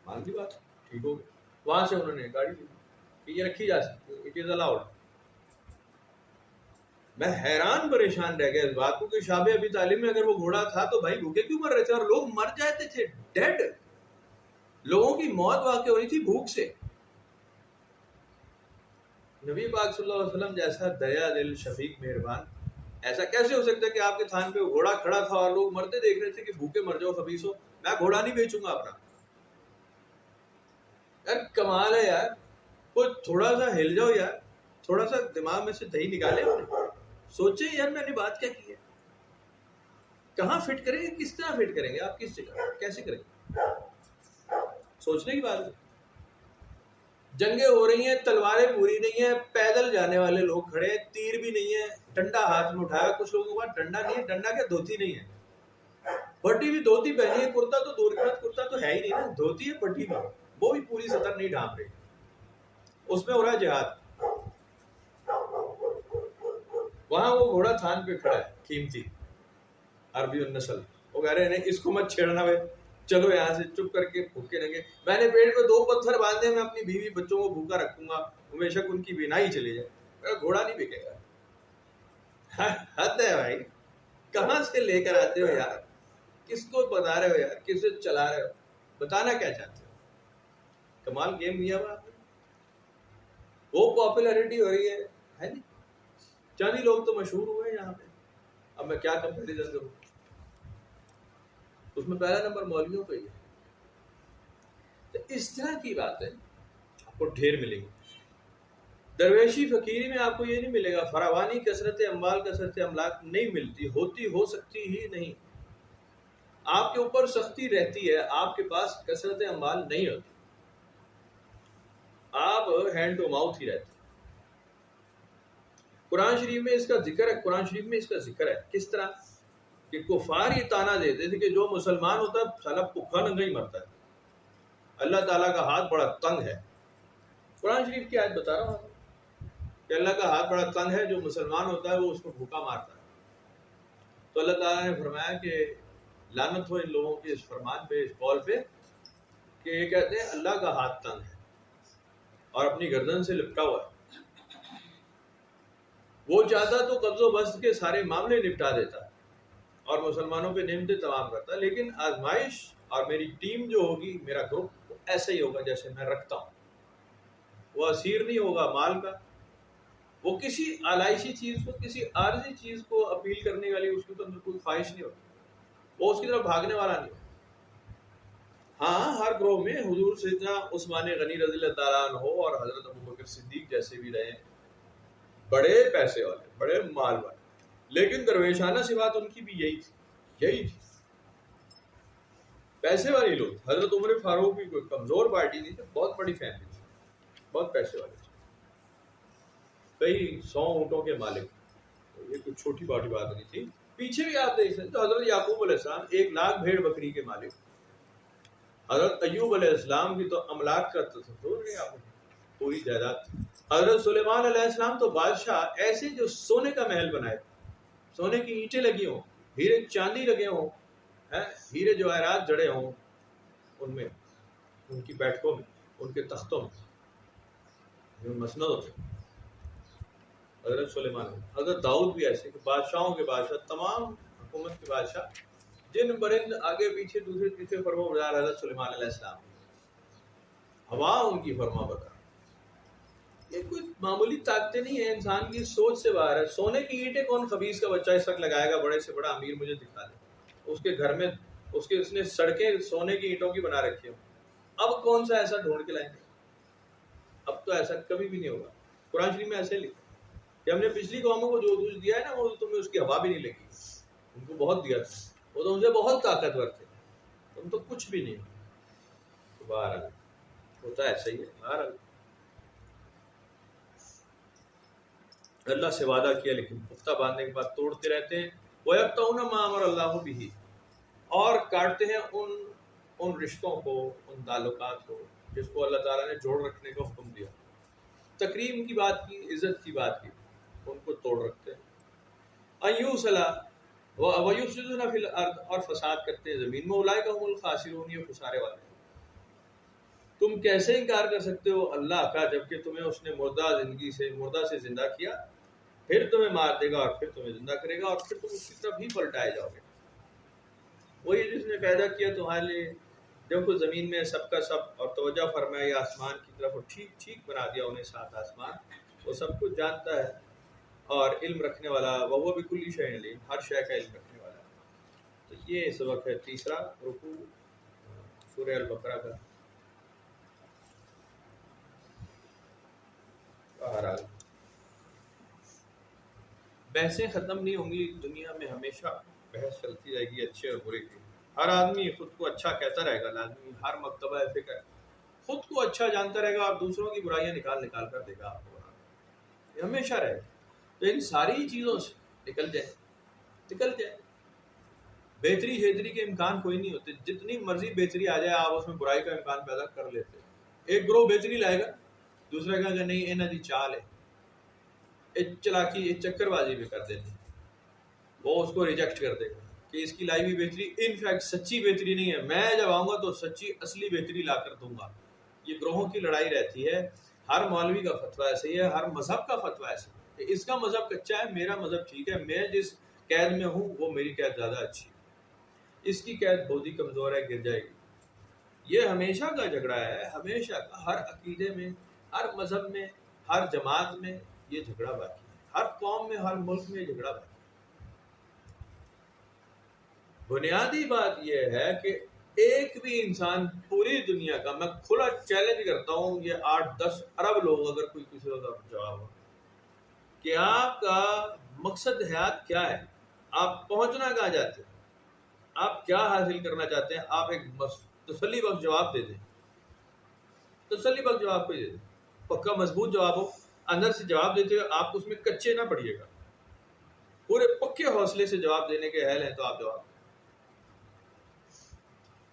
مان کی بات ٹھیک ہو گئی. وہاں سے انہوں نے گاڑی لی کہ یہ رکھی جا سکتی ہے، اٹ از الاؤڈ. میں حیران پریشان رہ گیا اس بات کو کہ شاب ابی طالب میں اگر وہ گھوڑا تھا تو بھائی بھوکے کیوں مر رہے تھے؟ اور لوگ مر جاتے تھے، ڈیڈ لوگوں کی موت واقع ہو رہی تھی بھوک سے. نبی پاک صلی اللہ علیہ وسلم جیسا دریا دل شفیق مہربان ایسا کیسے ہو سکتا ہے کہ آپ کے تھان پہ گھوڑا کھڑا تھا اور لوگ مرتے دیکھ رہے تھے کہ بھوکے مر جاؤ خبیثو، میں گھوڑا نہیں بیچوں گا اپنا. یار کمال ہے یار، کوئی تھوڑا سا ہل جاؤ یار، تھوڑا سا دماغ میں سے دہی نکالے، سوچیں یار میں نے بات کیا کی ہے، کہاں فٹ کریں گے، کس طرح فٹ کریں گے، آپ کس جگہ کیسے کریں گے، سوچنے کی بات ہے. جنگیں ہو رہی ہیں، تلواریں پوری نہیں ہیں، پیدل جانے والے لوگ کھڑے ہیں، تیر بھی نہیں ہے، ڈنڈا ہاتھ میں اٹھایا. کچھ لوگوں کے پاس ڈنڈا نہیں ہے، ڈنڈا کیا دھوتی نہیں ہے، پٹی بھی دھوتی پہنی ہے، کرتا تو دور کی بات، کرتا تو ہے ہی نہیں نا، دھوتی ہے پٹی میں، وہ بھی پوری سطر نہیں ڈھانپ رہی، اس میں ہو رہا ہے جہاد. وہاں وہ گھوڑا تھان پہ کھڑا ہے قیمتی عربی النسل، وہ کہہ رہے ہیں اس کو مت چھیڑنا بھائی، چلو یہاں سے چپ کر کے بھوکے رہیں گے. میں نے پیٹ پہ 2 پتھر باندھے، میں اپنی بیوی بچوں کو بھوکا رکھوں گا، بے شک ان کی بینائی چلی جائے، میرا گھوڑا نہیں بکے گا. حد ہے بھائی، کہاں سے لے کر آتے ہو یار، کس کو بتا رہے ہو یار، کس سے چلا رہے ہو، بتانا کیا چاہتے ہو؟ کمال گیم لیا ہوا آپ نے. وہ پاپولیرٹی ہو رہی ہے نہیں، چند ہی لوگ تو مشہور ہوئے ہیں یہاں پہ. اب میں کیا کمپیریزن کروں، اس میں پہلا نمبر مولویوں پہ ہی ہے. تو اس طرح کی بات ہے آپ کو ڈھیر ملے گی. درویشی فقیری میں آپ کو یہ نہیں ملے گا، فراوانی کثرت اموال کثرت املاک نہیں ملتی، ہوتی ہو سکتی ہی نہیں. آپ کے اوپر سختی رہتی ہے، آپ کے پاس کثرت اموال نہیں ہوتی، آپ ہینڈ ٹو ماؤتھ ہی رہتے. قرآن شریف میں اس کا ذکر ہے، قرآن شریف میں اس کا ذکر ہے. کس طرح؟ کہ کفار یہ تانا دیتے تھے کہ جو مسلمان ہوتا ہے سالا بھوکا ننگا ہی مرتا ہے، اللہ تعالیٰ کا ہاتھ بڑا تنگ ہے۔ قرآن شریف کی آیت بتا رہا ہوں کہ اللہ کا ہاتھ بڑا تنگ ہے، جو مسلمان ہوتا ہے وہ اس کو بھوکا مارتا ہے۔ تو اللہ تعالیٰ نے فرمایا کہ لعنت ہو ان لوگوں کے اس فرمان پہ، اس قول پہ کہ یہ کہتے ہیں اللہ کا ہاتھ تنگ ہے اور اپنی گردن سے لپٹا ہوا ہے، وہ چاہتا تو قبض و بسط کے سارے معاملے نپٹا دیتا اور مسلمانوں پہ نعمتیں تمام کرتا، لیکن آزمائش اور میری ٹیم جو ہوگی، میرا گروپ ایسا ہی ہوگا جیسے میں رکھتا ہوں۔ وہ اسیر نہیں ہوگا مال کا، وہ کسی آلائشی چیز کو، کسی عارضی چیز کو اپیل کرنے والی اس کے اندر کوئی خواہش نہیں ہوتی، وہ اس کی طرف بھاگنے والا نہیں ہوتا۔ ہاں، ہر گروہ میں حضور سیدنا عثمان غنی رضی اللہ تعالیٰ عنہ اور حضرت ابوبکر صدیق جیسے بھی رہے، بڑے پیسے والے، بڑے مال والے، لیکن درویشانہ صفات ان کی بھی یہی تھی، پیسے والے لوگ۔ حضرت عمر فاروق بھی کوئی کمزور پارٹی نہیں تھی، بہت بڑی فیملی تھی، بہت پیسے والے تھے، کئی 100 اونٹوں کے مالک، یہ کوئی چھوٹی بات نہیں تھی۔ پیچھے بھی آپ دیکھ سکتے تو حضرت یعقوب علیہ السلام 1 لاکھ بھیڑ بکری کے مالک، حضرت ایوب علیہ السلام کی تو املاک کا تصور نہیں آپ پوری جائیداد، حضرت سلیمان علیہ السلام تو بادشاہ ایسے جو سونے کا محل بنائے، سونے کی اینٹیں لگی ہوں، ہیرے چاندی لگے ہوں، ہیرے جواہرات جڑے ہوں ان میں، ان کی بیٹھکوں میں، ان کے تختوں میں مسند ہوتے۔ حضرت سلیمان، حضرت داؤد بھی ایسے کہ بادشاہوں کے بادشاہ، تمام حکومت کے بادشاہ، جن برند آگے پیچھے دوسرے تیسرے فرما بردار حضرت سلیمان علیہ السلام، ہوا ان کی فرما بردار۔ یہ کوئی معمولی طاقتیں نہیں ہے، انسان کی سوچ سے باہر ہے۔ سونے کی اینٹیں کون خبیث کا بچہ اس وقت لگائے گا؟ بڑے سے بڑا امیر مجھے دکھا دے، اس کے گھر میں اس نے سڑکیں سونے کی اینٹوں کی بنا رکھی ہوں، اب کون سا ایسا ڈھونڈ کے لائیں گے؟ اب تو ایسا کبھی بھی نہیں ہوگا۔ قرآن شریف میں ایسے لکھا کہ ہم نے پچھلی قوموں کو جو کچھ دیا ہے نا، وہ تمہیں اس کی ہوا بھی نہیں لگی، ان کو بہت دیا تھا، وہ تو ان سے بہت طاقتور تھے، تم تو کچھ بھی نہیں ہو۔ بہرحال ہوتا ایسا ہی ہے۔ بہرحال اللہ سے وعدہ کیا لیکن پختہ باندھنے کے بعد توڑتے رہتے ہیں۔ وَيَقْطَعُونَ مَا أَمَرَ اللَّهُ بِهِ، اور کاٹتے ہیں ان رشتوں کو، ان تعلقات کو جس کو اللہ تعالیٰ نے جوڑ رکھنے کا حکم دیا، تکریم کی بات کی، عزت کی بات کی، ان کو توڑ رکھتے ہیں۔ اَيُّوسَلَ وَيُفْسِدُونَ فِي الْأَرْضِ، اور فساد کرتے ہیں زمین میں۔ اولئک هم الخاسرون، یہ خسارے والے ہیں۔ تم کیسے انکار کر سکتے ہو اللہ کا جبکہ تمہیں اس نے مردہ سے زندہ کیا، پھر تمہیں مار دے گا اور پھر تمہیں زندہ کرے گا اور پھر تم اس کی طرف ہی پلٹائے جاؤ گے۔ وہی جس نے پیدا کیا تمہارے لیے دیکھو زمین میں سب کا سب، اور توجہ فرمایا آسمان کی طرف، اور ٹھیک ٹھیک بنا دیا انہیں 7 آسمان، وہ سب کچھ جانتا ہے اور علم رکھنے والا، وہ بھی کلی شے علیم، ہر شے کا علم رکھنے والا ہے۔ تو یہ سبق ہے تیسرا رکوع سورہ البقرہ کا۔ بہرحال بحثیں ختم نہیں ہوں گی، دنیا میں ہمیشہ بحث چلتی رہے گی اچھے اور برے کی۔ ہر آدمی خود کو اچھا کہتا رہے گا، لازمی ہر مکتبہ فکر خود کو اچھا جانتا رہے گا اور دوسروں کی برائیاں نکال کر دے گا آپ کو، یہ ہمیشہ رہے گا۔ تو ان ساری چیزوں سے نکل جائے۔ بہتری شیتری کے امکان کوئی نہیں ہوتے، جتنی مرضی بہتری آ جائے آپ اس میں برائی کا امکان پیدا کر لیتے۔ ایک گروہ بہتری لائے گا، دوسرا کہا کہ نہیں انہاں دی چال ہے، چلاکی چکر بازی بھی کر دیتے، وہ اس کو ریجیکٹ کر دے گا کہ اس کی لائی ہوئی بہتری انفیکٹ سچی بہتری نہیں ہے، میں جب آؤں گا تو سچی اصلی بہتری لا کر دوں گا۔ یہ گروہوں کی لڑائی رہتی ہے، ہر مولوی کا فتویٰ ایسے ہی ہے، ہر مذہب کا فتویٰ ایسے ہے کہ اس کا مذہب کچا ہے، میرا مذہب ٹھیک ہے، میں جس قید میں ہوں وہ میری قید زیادہ اچھی ہے، اس کی قید بہت ہی کمزور ہے، گر جائے گی۔ یہ ہمیشہ کا جھگڑا ہے، ہمیشہ کا، ہر عقیدے میں، ہر مذہب میں، ہر جماعت میں یہ جھگڑا باقی ہے، ہر قوم میں، ہر ملک میں یہ جھگڑا باقی ہے۔ بنیادی بات یہ ہے کہ ایک بھی انسان پوری دنیا کا، میں کھلا چیلنج کرتا ہوں، یہ 8-10 ارب لوگ اگر کوئی کسی کا جواب ہو کہ آپ کا مقصد حیات کیا ہے، آپ پہنچنا کہاں چاہتے ہیں، آپ کیا حاصل کرنا چاہتے ہیں، آپ ایک تسلی بخش جواب دے دیں، تسلی بخش جواب کو دے دیں، پکا مضبوط جواب ہو، اندر سے جواب دیتے ہوئے آپ اس میں کچے نہ پڑیے گا، پورے پکے حوصلے سے جواب دینے کے اہل ہیں تو آپ جواب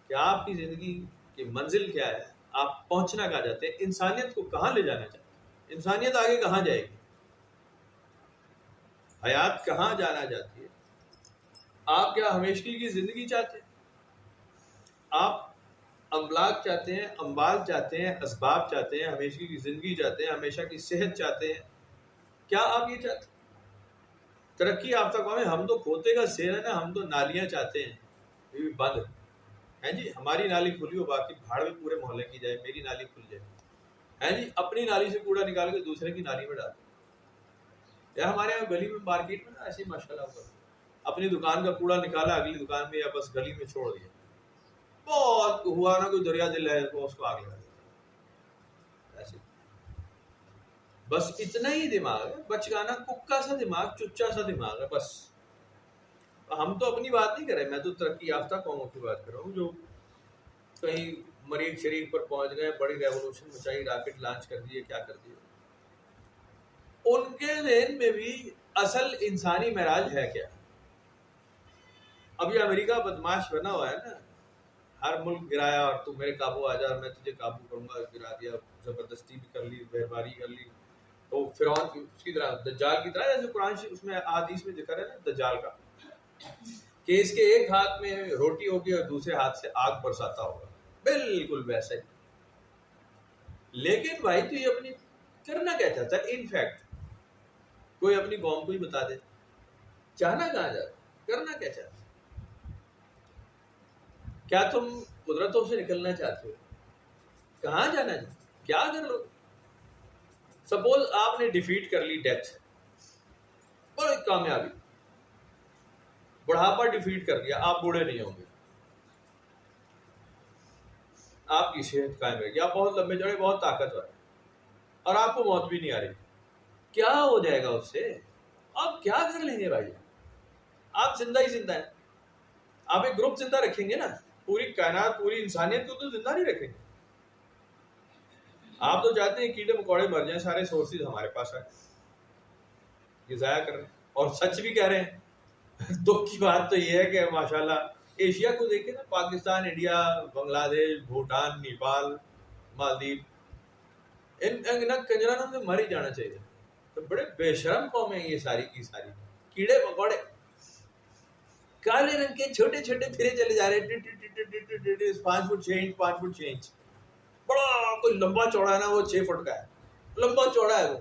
کہ آپ کی زندگی کی منزل کیا ہے، آپ پہنچنا کہاں چاہتے ہیں، انسانیت کو کہاں لے جانا چاہتے ہیں، انسانیت آگے کہاں جائے گی، حیات کہاں جانا چاہتی ہے، آپ کیا ہمیشگی کی زندگی چاہتے ہیں، آپ املاک چاہتے ہیں، اموال چاہتے ہیں، اسباب چاہتے ہیں، ہمیشگی کی زندگی چاہتے ہیں، ہمیشہ کی صحت چاہتے ہیں، کیا آپ یہ چاہتے ہیں؟ ترقی یافتہ قوم، ہم تو کھوتے کا سیر ہے نا، ہم تو نالیاں چاہتے ہیں، یہ بھی بند ہے جی، ہماری نالی کھلی ہو، باقی بھاڑ بھی پورے محلے کی جائے، میری نالی کھل جائے ہے جی، اپنی نالی سے کوڑا نکال کے دوسرے کی نالی میں ڈال دیں، یا ہمارے یہاں گلی میں مارکیٹ میں نا ایسے ہی ماشاء اللہ اپنی دکان کا کوڑا نکالا اگلی دکان میں یا بس گلی میں چھوڑ دیا، بہت ہوا نا کوئی دریا دل ہے تو اس کو آگ لگا دیا، ایسے بس اتنا ہی دماغ ہے، بچگانا ککا سا دماغ، چچا سا دماغ ہے بس۔ ہم تو اپنی بات نہیں کر رہے، میں تو ترقی یافتہ قوموں کی بات کر رہا ہوں جو کہیں مریخ شریف پر پہنچ گئے، بڑی ریولوشن مچائی، راکٹ لانچ کر دیے، کیا کر دیے، ان کے ذہن میں بھی اصل انسانی معراج ہے کیا؟ اب یہ امریکہ بدماش بنا ہوا ہے نا، ہر ملک گرایا اور تو میرے قابو آ جا، میں تجھے قابو کروں گا، گرا دیا، زبردستی بھی کر لی، بہرباری کر لی، تو فرعون کی طرح، دجال کی طرح، جیسے قرآن اس میں احادیث میں ذکر ہے نا دجال کا، کہ اس کے ایک ہاتھ میں روٹی ہوگی اور دوسرے ہاتھ سے آگ برساتا ہوگا، بالکل ویسا ہی۔ لیکن بھائی تو یہ اپنی کرنا کیا چاہتا ہے؟ ان فیکٹ کوئی اپنی قوم کو ہی بتا دے، چاہنا کہاں جاتا، کرنا کیا چاہتا، کیا تم قدرتوں سے نکلنا چاہتے ہو، کہاں جانا چاہتے، کیا کر لو؟ سپوز آپ نے ڈیفیٹ کر لی ڈیتھ، بڑی کامیابی، بڑھاپا ڈیفیٹ کر دیا، آپ بوڑھے نہیں ہوں گے، آپ کی صحت قائم رہے گی، آپ بہت لمبے چوڑے، بہت طاقتور ہیں، اور آپ کو موت بھی نہیں آ رہی، کیا ہو جائے گا اس سے؟ آپ کیا کر لیں گے بھائی؟ آپ زندہ ہی زندہ ہیں، آپ ایک گروپ زندہ رکھیں گے نا، پوری کائنات، پوری انسانیت کو تو زندہ نہیں رکھیں گے۔ آپ تو چاہتے ہیں کیڑے مکوڑے مر جائیں، سارے سورسز ہمارے پاس آئے، یہ ضائع کر رہے ہیں، اور سچ بھی کہہ رہے ہیں۔ دکھ کی بات تو یہ ہے کہ ماشاءاللہ ایشیا کو دیکھیں نا، پاکستان، انڈیا، بنگلہ دیش، بھوٹان، نیپال، مالدیپ، ان کنجرانوں میں مر ہی جانا چاہیے، تو بڑے بے شرم قوم ہیں یہ ساری کی ساری، کیڑے مکوڑے کالے رنگ کے چھوٹے چھوٹے پھرے چلے جا رہے ہیں، 5 فٹ 6 انچ، 5 فٹ 6 انچ، بڑا کوئی لمبا چوڑا ہے نا، وہ 6 فٹ کا ہے، لمبا چوڑا ہے وہ،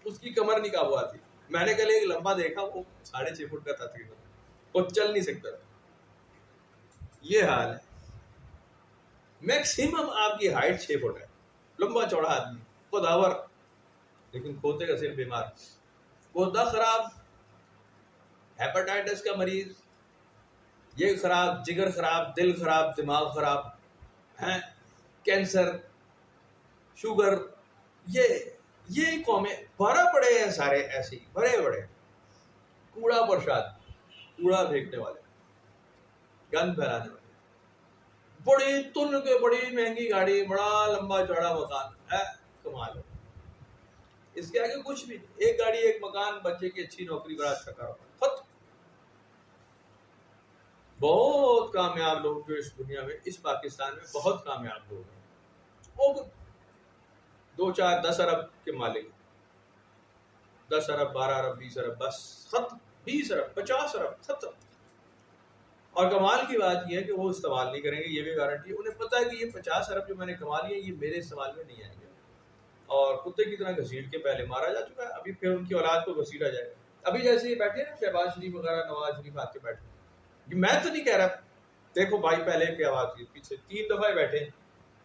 اس کی کمر نہیں قابو آتی، میں نے کل ایک لمبا دیکھا، وہ 6.5 فٹ کا تھا تقریباً، وہ چل نہیں سکتا، یہ حال ہے، میکسیمم آپ کی ہائٹ 6 فٹ ہے، لمبا چوڑا آدمی، خداور، لیکن کھوتے کا صرف بیمار، کھوتا خراب، ہیپاٹائٹس کا مریض، یہ خراب، جگر خراب، دل خراب، دماغ خراب ہیں، کینسر، شوگر، یہ قومیں بھرا پڑے ہیں، سارے ایسے ہی بڑے بڑے، کوڑا پرشاد، کوڑا پھینکنے والے، گند پھیلانے والے، بڑی تن کے، بڑی مہنگی گاڑی، بڑا لمبا چوڑا مکان ہے، کمال ہے، اس کے آگے کچھ بھی نہیں، ایک گاڑی، ایک مکان، بچے کی اچھی نوکری، بڑا اچھا کاروبار، ختم۔ بہت کامیاب لوگ جو اس دنیا میں، اس پاکستان میں بہت کامیاب لوگ ہیں، وہ 2 4 10 ارب کے مالک، 10 ارب 12 ارب 20 ارب، بس ختم، 20 ارب 50 ارب ختم۔ اور کمال کی بات یہ ہے کہ وہ استعمال نہیں کریں گے، یہ بھی گارنٹی ہے، انہیں پتہ ہے کہ یہ 50 ارب جو میں نے کما لیے یہ میرے استعمال میں نہیں آئیں گے، اور کتے کی طرح گھسیٹ کے پہلے مارا جا چکا ہے، ابھی پھر ان کی اولاد کو گھسیٹا جائے گا۔ ابھی جیسے یہ بیٹھے نا شہباز شریف وغیرہ، نواز شریف آ کے بیٹھے، میں تو نہیں کہہ رہا، دیکھو بھائی پہلے کی آواز کی پیچھے 3 دفعہ بیٹھے ہیں،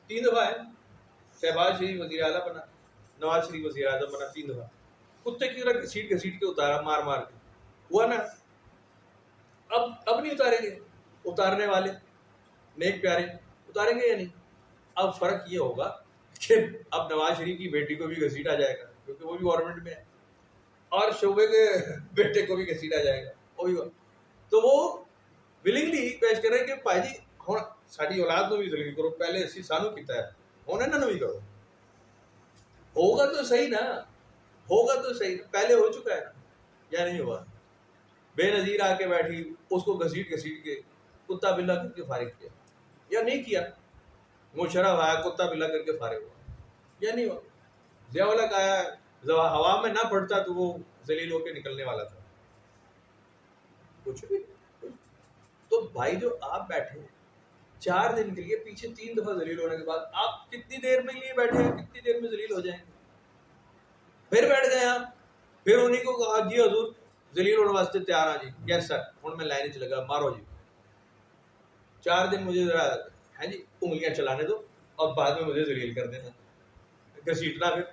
3 دفعہ ہے، شہباز شریف وزیر اعلیٰ بنا، نواز شریف وزیر اعظم بنا، 3 دفعہ، کتے کی طرح گھسیٹ کے اتارا، مار مار کے، ہوا نا؟ اب نہیں اتاریں گے، اتارنے والے نیک پیارے اتاریں گے یا نہیں؟ اب فرق یہ ہوگا کہ اب نواز شریف کی بیٹی کو بھی گھسیٹا جائے گا، کیونکہ وہ بھی گورنمنٹ میں ہے، اور شعبے کے بیٹے کو بھی گھسیٹا جائے گا، وہ بھی، تو وہ ولنگلی پیش کر رہے ہیں کہ بھائی جی ہوں ساری اولاد کو بھی ذلیل کرو، پہلے اسی سانو کیتا ہے، ہونے نہ بھی کرو، ہوگا تو صحیح نا، ہوگا تو صحیح، پہلے ہو چکا ہے نا، یا نہیں ہوا؟ بے نظیر آ کے بیٹھی، اس کو گھسیٹ گھسیٹ کے کتا بلا کر کے فارغ کیا، یا نہیں کیا؟ مشرف آیا کتا بلا کر کے فارغ ہوا، یا نہیں ہوا؟ ضیاء الحق آیا، ہوا میں نہ پڑتا تو وہ ذلیل ہو کے نکلنے والا تھا، کچھ بھی۔ تو بھائی جو آپ بیٹھے 4 دن کے لیے، پیچھے 3 دفعہ ذلیل ہونے کے بعد آپ کتنی دیر میں لیے بیٹھے ہیں، کتنی دیر میں ذلیل ہو جائیں گے؟ پھر بیٹھ گئے آپ، پھر انہیں کو کہا جی حضور ذلیل ہونے واسطے تیار آ جی، یس سر، ہوں میں لائن چ لگا، مارو جی 4 دن مجھے ذرا ہے جی انگلیاں چلانے دو، اور بعد میں مجھے ذلیل کر دینا، گھسیٹنا۔ پھر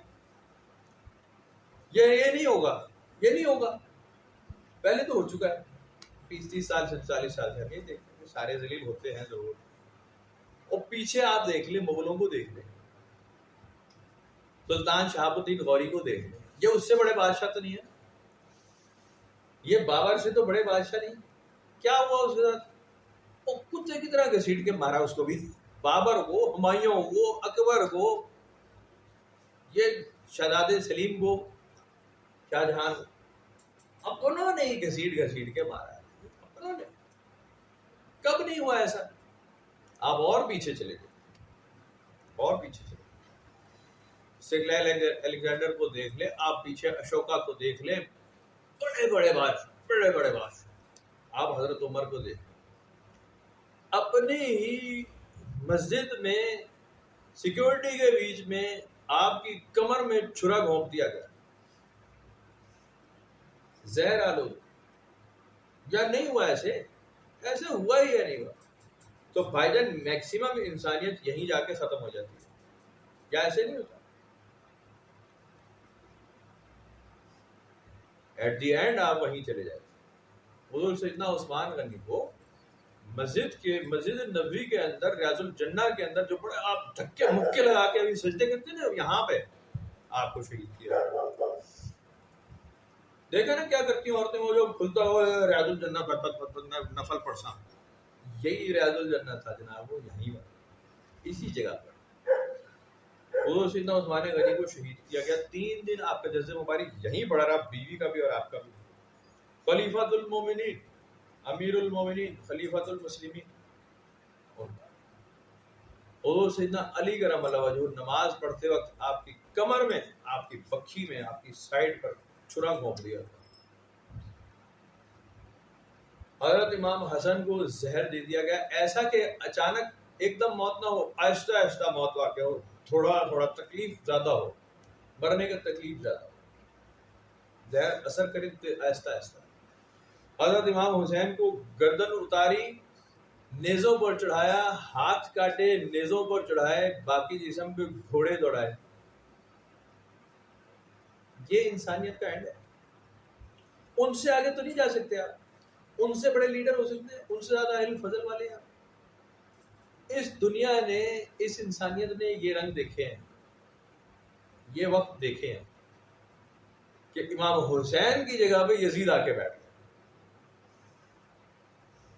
یہ نہیں ہوگا، یہ نہیں ہوگا، پہلے تو ہو چکا ہے 30 سال سے 40 سال سے، نہیں دیکھتے سارے ذلیل ہوتے ہیں ضرور۔ اور پیچھے آپ دیکھ لیں، مغلوں کو دیکھ لیں، سلطان شہاب الدین غوری کو دیکھ لیں، یہ اس سے بڑے بادشاہ تو نہیں ہے، یہ بابر سے تو بڑے بادشاہ نہیں۔ کیا ہوا اس کے ساتھ؟ وہ کتے کی طرح گھسیٹ کے مارا اس کو بھی، بابر کو، ہمایوں کو، اکبر کو، یہ شہزاد سلیم کو، شاہ جہاں کو، اپنوں نے ہی گھسیٹ گھسیٹ کے مارا ہے، اپنوں نے۔ کب نہیں ہوا ایسا؟ آپ اور پیچھے چلے گئے، اور پیچھے چلے، سکلائل الیگزینڈر کو دیکھ لیں آپ، پیچھے اشوکا کو دیکھ لیں، بڑے بڑے بادشاہ، بڑے بڑے بادشاہ۔ آپ حضرت عمر کو دیکھ لیں، اپنی ہی مسجد میں سیکیورٹی کے بیچ میں آپ کی کمر میں چھرا گھونپ دیا گیا، زہر آلود۔ یا نہیں ہوا ایسے؟ ایسے ہوا ہی یا نہیں ہوا؟ تو بھائی جان میکسیمم انسانیت یہیں جا کے ختم ہو جاتی ہے، یا ایسے نہیں ہوتا؟ ایٹ دی اینڈ آپ وہیں چلے جاتے۔ حضور سیدنا عثمان غنی کو مسجد نبوی کے اندر، ریاض الجنہ کے اندر، جو بڑے آپ دھکے مکے لگا کے ابھی سجدے کرتے ہیں نا، یہاں پہ آپ کو شہید کیا۔ دیکھا نا کیا کرتی ہیں عورتیں، وہ جو کھلتا ہوا ریاض الجنہ نفل پڑھنا، یہی ریاض الجنہ تھا جناب، وہ یہیں پر اسی جگہ پر حضور سیدنا عثمان غنی کو شہید کیا گیا۔ 3 دن آپ کا جزء مبارک یہیں پڑا رہا، بیوی کا بھی اور آپ کا بھی۔ خلیفۃ المومنین، امیر المومنین، خلیفۃ المسلمین، حضور سیدنا علی کرم اللہ وجہہ نماز پڑھتے وقت آپ کی کمر میں، آپ کی بکھی میں، آپ کی سائڈ پر چھرا گھونپ دیا تھا۔ حضرت امام حسن کو زہر دے دیا گیا، ایسا کہ اچانک ایک دم موت نہ ہو، آہستہ آہستہ موت واقع ہو، تھوڑا تھوڑا تکلیف زیادہ ہو، مرنے کا تکلیف زیادہ ہو، زہر اثر کرے آہستہ آہستہ۔ حضرت امام حسین کو گردن اتاری، نیزوں پر چڑھایا، ہاتھ کاٹے، نیزوں پر چڑھائے، باقی جسم پہ گھوڑے دوڑائے۔ یہ انسانیت کا اینڈ ہے۔ ان سے آگے تو نہیں جا سکتے آپ، ان سے بڑے لیڈر ہو سکتے ہیں، ان سے زیادہ علم فضل والے ہیں آپ۔ اس دنیا نے، اس انسانیت نے یہ رنگ دیکھے ہیں، یہ وقت دیکھے ہیں کہ امام حسین کی جگہ پہ یزید آ کے بیٹھ گیا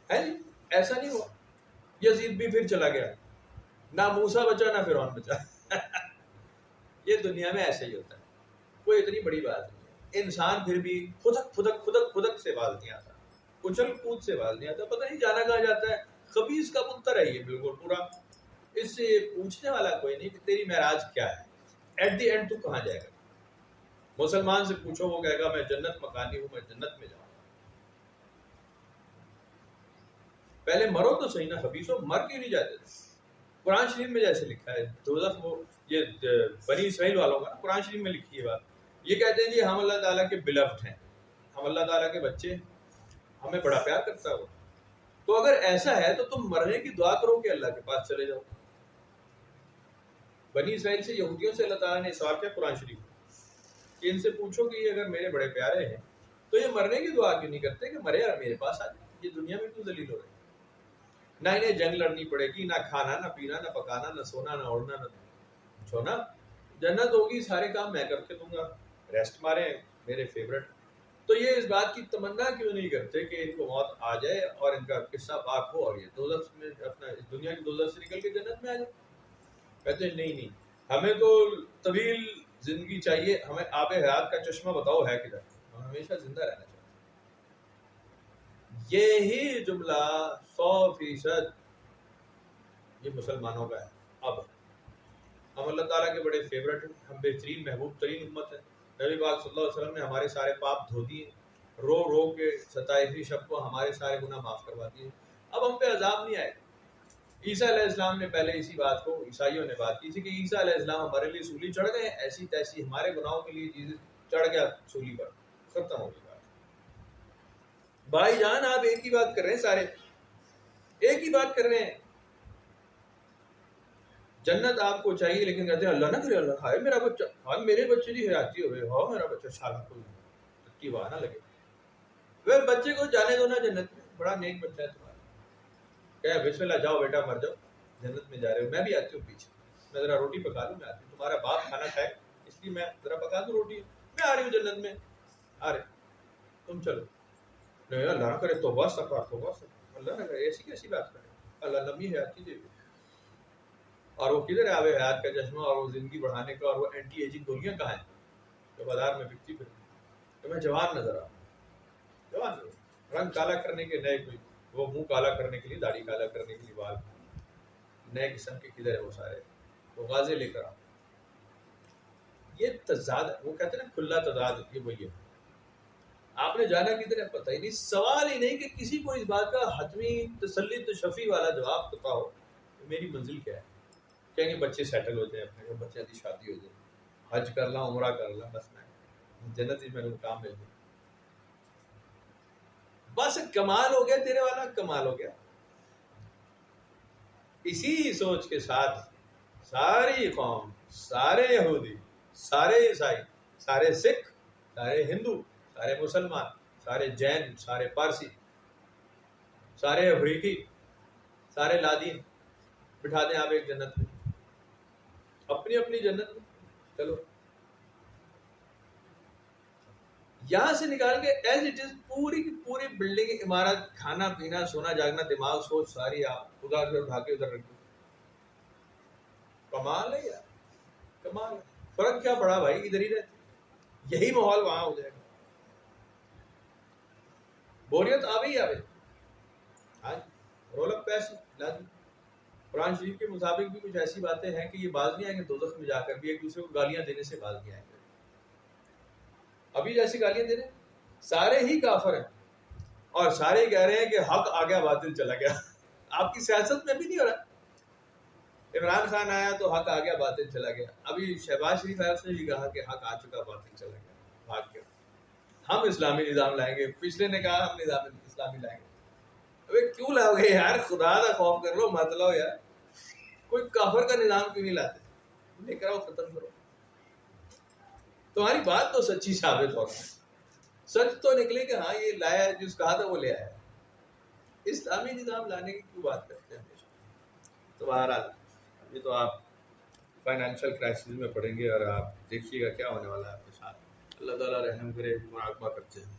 ہے۔ ایسا نہیں ہوا، یزید بھی پھر چلا گیا، نہ موسیٰ بچا نہ فرعون بچا۔ یہ دنیا میں ایسے ہی ہوتا ہے، کوئی اتنی بڑی بات نہیں ہے۔ انسان پھر بھی خدک سے باز نہیں آتا، اچھل کود سے باز نہیں آتا، پتہ نہیں جانا کہاں جاتا ہے۔ خبیث کا پتر ہے یہ بالکل پورا، اس سے پوچھنے والا کوئی نہیں کہ تیری معراج کیا ہے، ایٹ دی اینڈ تو کہاں جائے گا۔ مسلمان سے پوچھو، وہ کہے گا میں جنت مکانی ہوں، میں جنت میں جاؤں۔ پہلے مرو تو صحیح نا، خبیثوں مر کیوں نہیں جاتے تھے؟ قرآن شریف میں جیسے لکھا ہے، دوزخ وہ یہ بنی اسرائیل والوں کا، قرآن شریف میں لکھی ہے بات، یہ کہتے ہیں جی ہم اللہ تعالیٰ کے بلفڈ ہیں، ہم اللہ تعالیٰ کے بچے ہیں، ہمیں بڑا پیار کرتا ہے وہ۔ تو اگر ایسا ہے تو تم مرنے کی دعا کرو کہ اللہ کے پاس چلے جاؤ۔ بنی اسرائیل سے، یہودیوں سے اللہ تعالیٰ نے سوال کیا قرآن شریف کہ ان سے پوچھو کہ یہ اگر میرے بڑے پیارے ہیں تو یہ مرنے کی دعا کیوں نہیں کرتے کہ مرے اور میرے پاس آ جائے، یہ دنیا میں کیوں ذلیل ہو رہے ہیں؟ نہ انہیں جنگ لڑنی پڑے گی، نہ کھانا نہ پینا نہ پکانا نہ سونا نہ اوڑھنا نہ چھونا، جنت ہوگی، سارے کام میں کر کے دوں گا، ریسٹ مارے میرے فیورٹ۔ تو یہ اس بات کی تمنا کیوں نہیں کرتے کہ ان کو موت آ جائے اور ان کا قصہ پاک ہو اور یہ دوزخ میں، اپنا اس دنیا کی دوزخ سے نکل کے جنت میں آ جائے؟ کہتے ہیں نہیں، ہمیں تو طویل زندگی چاہیے، ہمیں آب حیات کا چشمہ بتاؤ ہے کدھر، ہم ہمیشہ زندہ رہنا چاہتے ہیں۔ یہی جملہ 100% یہ مسلمانوں کا ہے. اب ہم اللہ تعالیٰ کے بڑے فیورٹ ہیں, ہم بہترین محبوب ترین امت ہیں. نبی پاک صلی اللہ علیہ وسلم نے ہمارے سارے پاپ دھو دیے, رو رو کے 27ویں شب کو ہمارے سارے گناہ معاف کروا دیے. اب ہم پہ عذاب نہیں آئے. عیسیٰ علیہ السلام نے پہلے اسی بات کو, عیسائیوں نے بات کی تھی کہ عیسیٰ علیہ السلام ہمارے لیے سولی چڑھ گئے, ایسی تیسی ہمارے گناہوں کے لیے چیز چڑھ گیا سولی پر, ختم ہو گئی بات. بھائی جان آپ ایک ہی بات کر رہے ہیں, سارے ایک ہی بات کر رہے ہیں. جنت آپ کو چاہیے لیکن کہتے ہیں اللہ نہ کرے, اللہ ہائے میرا بچہ, ہاں میرے بچے کی حیاتی ہوئے, ہاں میرا بچہ سالہ کوئی واہ نہ لگے. وہ بچے کو جانے دو نا جنت میں, بڑا نیک بچہ ہے تمہارا, کہ بسم اللہ جاؤ بیٹا مر جاؤ, جنت میں جا رہے ہو, میں بھی آتی ہوں پیچھے, میں ذرا روٹی پکا لوں, میں آتی ہوں, تمہارا باپ کھانا کھائے اس لیے میں ذرا پکا دوں روٹی, میں آ رہی ہوں جنت میں, آ رہے تم چلو. نہیں اللہ نہ کرے, توبہ استغفار, توبہ استغفار, اللہ نہ کرے, ایسی کیسی بات کرے, اللہ لمبی حیات کی دے گی. اور وہ کدھر ہے آب حیات کا چشمہ, اور وہ زندگی بڑھانے کا, اور وہ اینٹی ایجنگ گولیاں کہاں ہیں جو بازار میں بکتی پھر. تو میں جوان نظر آؤں, جوان رنگ کالا کرنے کے نئے, کوئی وہ منہ کالا کرنے کے لیے, داڑھی کالا کرنے کے لیے بال نئے قسم کے کدھر ہے وہ سارے, وہ غازے لے کر آؤ. یہ تضاد, وہ کہتے ہیں نا کھلا تضاد, یہ وہی ہے. آپ نے جانا کدھر ہے پتہ ہی نہیں. سوال ہی نہیں کہ کسی کو اس بات کا حتمی تسلی تشفی والا جواب پتا ہو میری منزل کیا ہے. کہیں گے بچے سیٹل ہو جائیں, اپنے بچے کی شادی ہو جائے, حج کر لا, عمرہ کر لا, بس میں جنت ہی میں نے کام مل جائے, بس کمال ہو گیا تیرے والا, کمال ہو گیا. اسی سوچ کے ساتھ ساری قوم, سارے یہودی, سارے عیسائی, سارے سکھ, سارے ہندو, سارے مسلمان, سارے جین, سارے پارسی, سارے افریقی, سارے لادین بٹھا دیں آپ ایک جنت میں, اپنی اپنی جنت میں. چلو یہاں سے نکال کے ایز اٹ از پوری کی پوری بلڈنگ, عمارت, کھانا پینا, سونا جاگنا, دماغ سوچ ساری آپ خدا سے اٹھا کے ادھر رکھ دو. کمال ہے یار, کمال ہے. فرق کیا پڑا بھائی, ادھر ہی رہتے, یہی ماحول وہاں ہو جائے گا. بوریت آ گئی, آج رولپ پیسے لازمی. قرآن شریف کے مطابق بھی کچھ ایسی باتیں ہیں کہ یہ باز نہیں آئیں گے دوزخ میں جا کر بھی, ایک دوسرے کو گالیاں دینے سے باز نہیں آئیں گے. ابھی جیسی گالیاں دے رہے ہیں, سارے ہی کافر ہیں, اور سارے کہہ رہے ہیں کہ حق آ گیا باطل چلا گیا. آپ کی سیاست میں بھی نہیں ہو رہا. عمران خان آیا تو حق آ گیا باطل چلا گیا. ابھی شہباز شریف آیا, اس نے بھی کہا کہ حق آ چکا باطل چلا گیا, بھاگ گیا. ہم اسلامی نظام لائیں گے, پچھلے نے کہا ہم نظام اسلامی لائیں گے. ابھی کیوں لاؤ گے یار, خدا کا خوف کر لو, مت لاؤ یار. کوئی کافر کا نظام کیوں نہیں لاتے, لے کر آؤ, ختم کرو. تمہاری بات تو سچی ثابت ہو رہا ہے, سچ تو نکلے کہ ہاں یہ لایا, جس کہا تھا وہ لے آیا. اسلامی نظام لانے کی کیوں بات کرتے ہیں ہمیشہ. تو بہرحال یہ تو آپ فائنینشیل کرائسس میں پڑیں گے, اور آپ دیکھیے گا کیا ہونے والا ہے آپ کے ساتھ. اللہ تعالیٰ رحم کرے, مراقبہ کرتے ہیں.